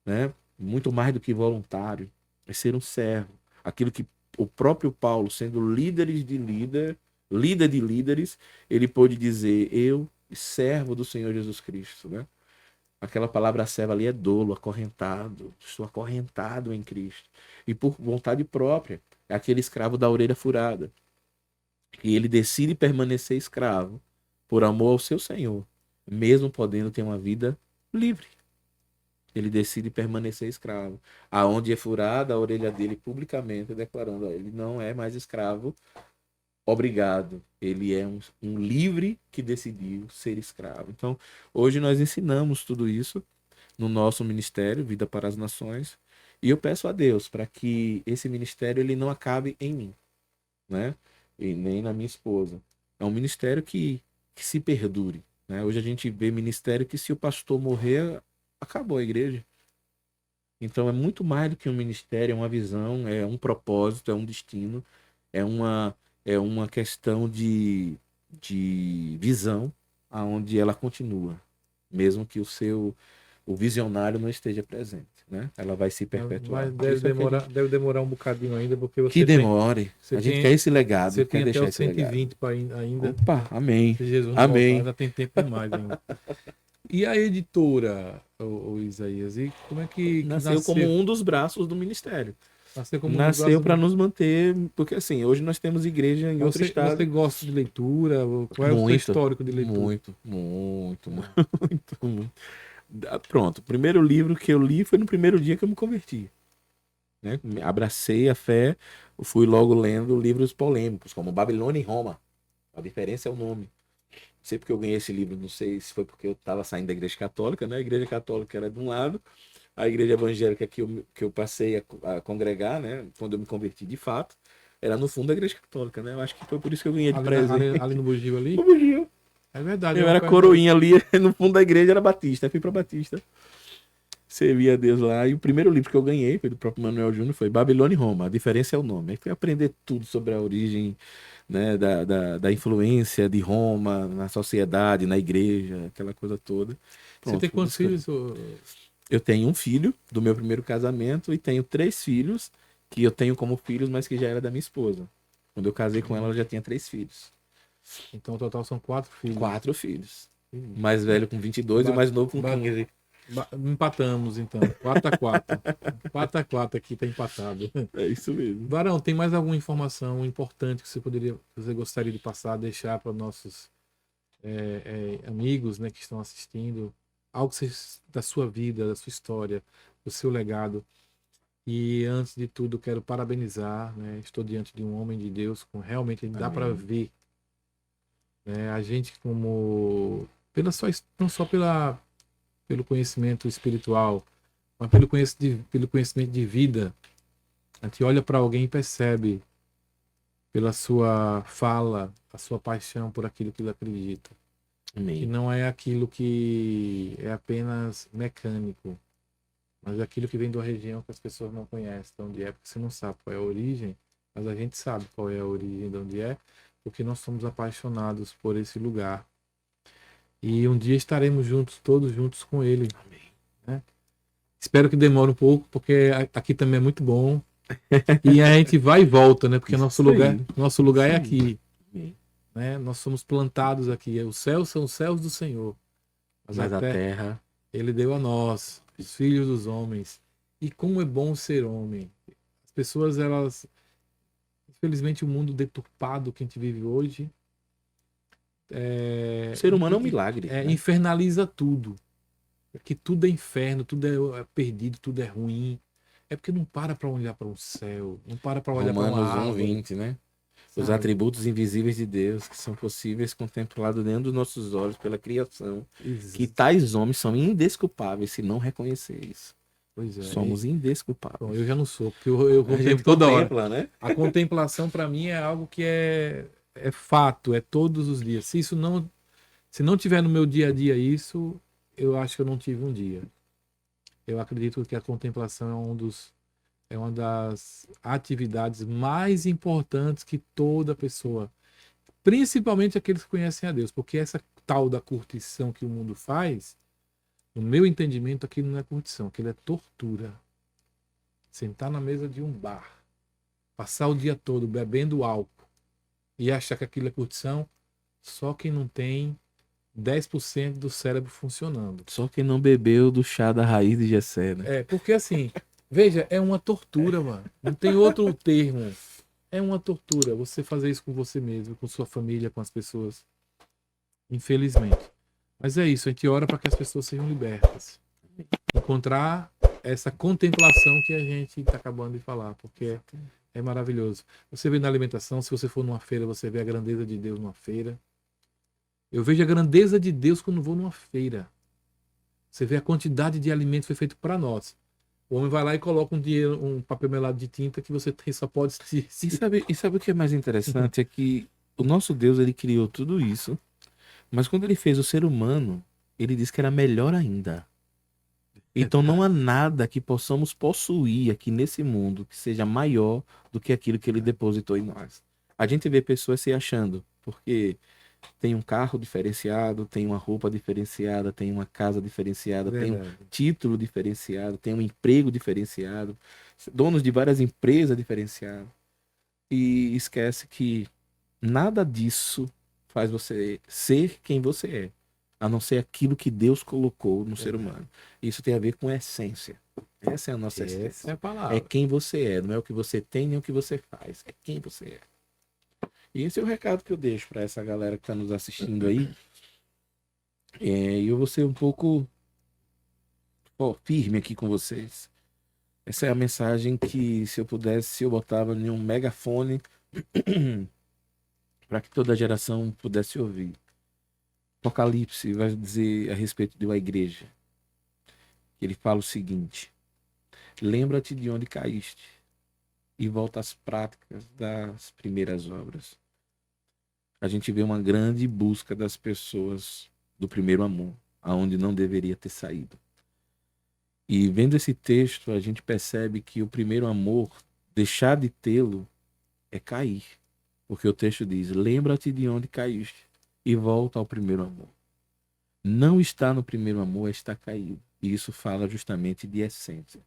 né? Muito mais do que voluntário, é ser um servo. Aquilo que o próprio Paulo, sendo líder de líderes, ele pôde dizer: eu, servo do Senhor Jesus Cristo, né? Aquela palavra servo ali é dolo, acorrentado. Estou acorrentado em Cristo. E por vontade própria, é aquele escravo da orelha furada. E ele decide permanecer escravo por amor ao seu Senhor, mesmo podendo ter uma vida livre. Ele decide permanecer escravo. Aonde é furada a orelha dele publicamente, declarando: ele não é mais escravo obrigado. Ele é um livre que decidiu ser escravo. Então, hoje nós ensinamos tudo isso no nosso ministério, Vida para as Nações. E eu peço a Deus para que esse ministério ele não acabe em mim, né? E nem na minha esposa. É um ministério que se perdure, né? Hoje a gente vê ministério que, se o pastor morrer, acabou a igreja. Então é muito mais do que um ministério, é uma visão, é um propósito, é um destino, é uma questão de visão, aonde ela continua, mesmo que o visionário não esteja presente, né? Ela vai se perpetuar. Mas deve Isso é que a demorar, gente... deve demorar um bocadinho ainda, porque Que você tem, demore. você A gente tem, quer esse legado, você quer tem até deixar os esse legado. 120 para ainda. Opa, amém. Se Jesus não voltar, Amém. ainda tem tempo demais ainda. E a editora, o Isaías, e como é que Nasceu como um dos braços do ministério. Nasceu como um dos Nasceu braços para nos manter, porque assim, hoje nós temos igreja em outro estado. Você gosta de leitura? Qual é o seu Muito, histórico de leitura? muito. Pronto, o primeiro livro que eu li foi no primeiro dia que eu me converti, né? Abracei a fé, eu fui logo lendo livros polêmicos, como Babilônia e Roma. A diferença é o nome. Não sei porque eu ganhei esse livro, não sei se foi porque eu estava saindo da igreja católica, né? A igreja católica era de um lado, a igreja evangélica que eu passei a congregar, né? Quando eu me converti de fato, era no fundo da igreja católica, né? Eu acho que foi por isso que eu ganhei de presente. Ali no Bugio ali? No Bugio. É verdade. Eu era coroinha ali, no fundo da igreja era Batista, eu fui para Batista. Servia a Deus lá. E o primeiro livro que eu ganhei, foi do próprio Manuel Júnior, foi Babilônia e Roma. A diferença é o nome. Aí fui aprender tudo sobre a origem, né, da influência de Roma na sociedade, na igreja, aquela coisa toda. Pronto, você tem quantos filhos? Eu tenho um filho do meu primeiro casamento e tenho 3 filhos que eu tenho como filhos, mas que já era da minha esposa. Quando eu casei com ela já tinha 3 filhos. Então, o total são 4 filhos. 4 filhos. O mais velho com 22 e o mais novo com 15. Empatamos, então. 4-4. 4-4 aqui, tá empatado. É isso mesmo. Varão, tem mais alguma informação importante que você gostaria de passar, deixar para nossos amigos, né, que estão assistindo? Algo da sua vida, da sua história, do seu legado. E antes de tudo, quero parabenizar, né? Estou diante de um homem de Deus, com realmente dá para ver, né? A gente como não só pelo conhecimento espiritual, mas pelo conhecimento de vida. A gente olha para alguém e percebe pela sua fala, a sua paixão por aquilo que ele acredita. Amém. Que não é aquilo que é apenas mecânico, mas é aquilo que vem de uma região que as pessoas não conhecem, de onde é, porque você não sabe qual é a origem, mas a gente sabe qual é a origem de onde é, porque nós somos apaixonados por esse lugar. E um dia estaremos juntos, todos juntos com ele. Amém. Né? Espero que demore um pouco, porque aqui também é muito bom. E a gente vai e volta, né? Porque nosso lugar é aqui. Né? Nós somos plantados aqui. Os céus são os céus do Senhor. Mas a terra Ele deu a nós, os filhos dos homens. E como é bom ser homem. As pessoas, elas... Infelizmente, o mundo deturpado que a gente vive hoje... O ser humano é um milagre. Infernaliza tudo. que tudo é inferno, tudo é perdido, tudo é ruim, é porque não para olhar para o céu, não para olhar para uma Romanos árvore, 1:20, né? Os sabe? atributos invisíveis de Deus, que são possíveis contemplados dentro dos nossos olhos pela criação, que Ex- tais homens são indesculpáveis se não reconhecer isso. Pois é. Somos Bom, indesculpáveis. eu já não sou, porque eu A gente contemplo toda hora. contempla, né? A contemplação para mim é algo que é fato, é todos os dias. Se não tiver no meu dia a dia isso, eu acho que eu não tive um dia. Eu acredito que a contemplação é uma das atividades mais importantes que toda pessoa, principalmente aqueles que conhecem a Deus, porque essa tal da curtição que o mundo faz, no meu entendimento, aquilo não é curtição, aquilo é tortura. Sentar na mesa de um bar, passar o dia todo bebendo álcool e achar que aquilo é curtição, só quem não tem 10% do cérebro funcionando. Só quem não bebeu do chá da raiz de Jessé, né? É, porque assim, veja, é uma tortura, mano. Não tem outro termo. É uma tortura você fazer isso com você mesmo, com sua família, com as pessoas. Infelizmente. Mas é isso, a gente ora para que as pessoas sejam libertas. Encontrar essa contemplação que a gente está acabando de falar, porque é maravilhoso. Você vê na alimentação, se você for numa feira, você vê a grandeza de Deus numa feira. Eu vejo a grandeza de Deus quando vou numa feira. Você vê a quantidade de alimentos que foi feito para nós. O homem vai lá e coloca um papel melado de tinta que você tem, só pode E sabe o que é mais interessante? É que o nosso Deus, ele criou tudo isso, mas quando ele fez o ser humano, ele disse que era melhor ainda. Então não há nada que possamos possuir aqui nesse mundo que seja maior do que aquilo que ele depositou em nós. A gente vê pessoas se achando, porque tem um carro diferenciado, tem uma roupa diferenciada, tem uma casa diferenciada, tem um Verdade. título diferenciado, tem um emprego diferenciado, donos de várias empresas diferenciadas. E esquece que nada disso faz você ser quem você é, a não ser aquilo que Deus colocou no ser humano. Isso tem a ver com essência. Essa é a nossa Essa é essência. a É palavra. quem você é, não é o que você tem nem o que você faz, é quem você é. E esse é o recado que eu deixo para essa galera que está nos assistindo aí. E eu vou ser um pouco firme aqui com vocês. Essa é a mensagem que, se eu pudesse, eu botava em um megafone para que toda a geração pudesse ouvir. Apocalipse vai dizer a respeito de uma igreja. Ele fala o seguinte: lembra-te de onde caíste e volta às práticas das primeiras obras. A gente vê uma grande busca das pessoas do primeiro amor, aonde não deveria ter saído. E vendo esse texto, a gente percebe que o primeiro amor, deixar de tê-lo, é cair. Porque o texto diz: lembra-te de onde caíste e volta ao primeiro amor. Não estar no primeiro amor é estar caído. E isso fala justamente de essência.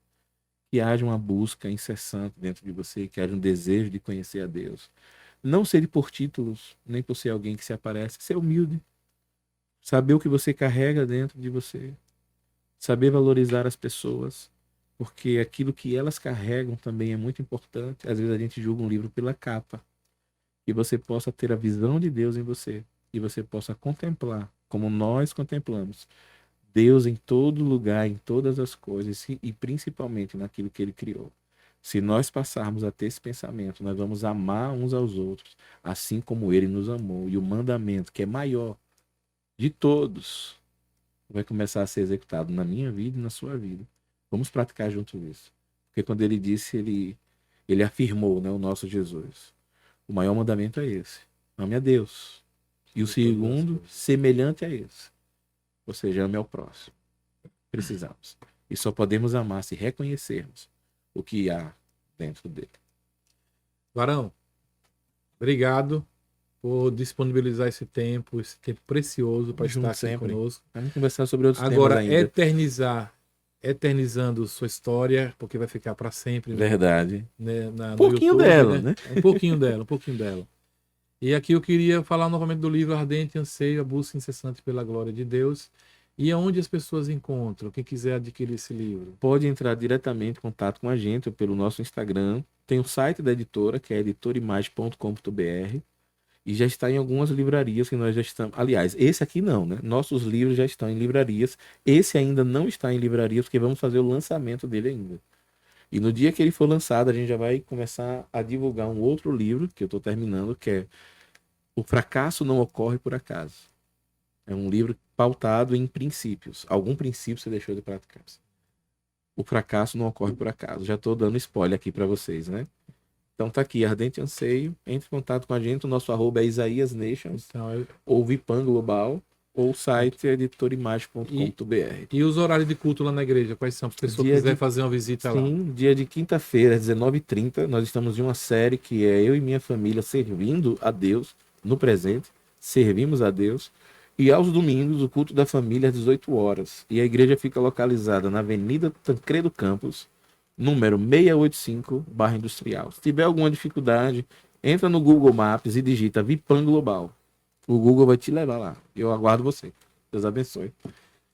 Que haja uma busca incessante dentro de você, que haja um desejo de conhecer a Deus. Não ser por títulos, nem por ser alguém que se aparece, ser humilde. Saber o que você carrega dentro de você. Saber valorizar as pessoas, porque aquilo que elas carregam também é muito importante. Às vezes a gente julga um livro pela capa. Que você possa ter a visão de Deus em você e você possa contemplar, como nós contemplamos, Deus em todo lugar, em todas as coisas e principalmente naquilo que ele criou. Se nós passarmos a ter esse pensamento, nós vamos amar uns aos outros, assim como ele nos amou. E o mandamento, que é maior de todos, vai começar a ser executado na minha vida e na sua vida. Vamos praticar junto isso. Porque quando ele disse, ele afirmou, né, o nosso Jesus. O maior mandamento é esse: ame a Deus. E o segundo, semelhante a esse. Ou seja, ame ao próximo. Precisamos. E só podemos amar se reconhecermos o que há dentro dele. Varão, obrigado por disponibilizar esse tempo precioso para estar aqui sempre conosco. Vamos conversar sobre outros Agora, temas ainda. eternizando sua história, porque vai ficar para sempre. Verdade. No pouquinho YouTube, dela, né? Um pouquinho dela, um pouquinho dela. E aqui eu queria falar novamente do livro Ardente Anseio, a busca incessante pela glória de Deus. E aonde as pessoas encontram, quem quiser adquirir esse livro? Pode entrar diretamente em contato com a gente ou pelo nosso Instagram. Tem o site da editora, que é editorimage.com.br. e já está em algumas livrarias que nós já estamos. Aliás, esse aqui não, né? Nossos livros já estão em livrarias. Esse ainda não está em livrarias, porque vamos fazer o lançamento dele ainda. E no dia que ele for lançado, a gente já vai começar a divulgar um outro livro que eu estou terminando, que é O Fracasso Não Ocorre por Acaso. É um livro pautado em princípios. Algum princípio você deixou de praticar. O fracasso não ocorre por acaso. Já estou dando spoiler aqui para vocês, né? Então tá aqui, Ardente Anseio. Entre em contato com a gente. O nosso arroba é Isaías Nations, Então, ou Vipan Global, ou o site é editorimagem.com.br. e os horários de culto lá na igreja, quais são? Se a pessoa quiser fazer uma visita lá. Sim, dia de quinta-feira, às 19h30, nós estamos em uma série que é eu e minha família servindo a Deus no presente. Servimos a Deus. E aos domingos, o culto da família às 18 horas. E a igreja fica localizada na Avenida Tancredo Campos, número 685, Bairro Industrial. Se tiver alguma dificuldade, entra no Google Maps e digita Vipan Global. O Google vai te levar lá. Eu aguardo você. Deus abençoe.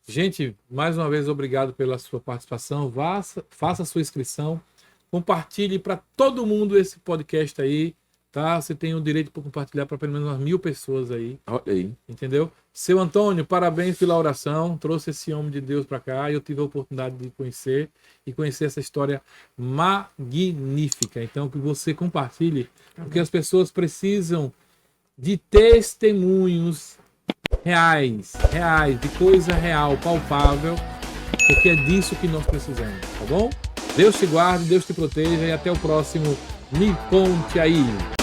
Gente, mais uma vez, obrigado pela sua participação. Faça a sua inscrição. Compartilhe para todo mundo esse podcast aí. Tá? Você tem o direito de compartilhar para pelo menos umas 1000 pessoas aí. Olha aí. Entendeu? Seu Antônio, parabéns pela oração. Trouxe esse homem de Deus para cá e eu tive a oportunidade de conhecer essa história magnífica. Então, que você compartilhe, porque as pessoas precisam de testemunhos reais, de coisa real, palpável, porque é disso que nós precisamos, tá bom? Deus te guarde, Deus te proteja e até o próximo Me Conte Aí.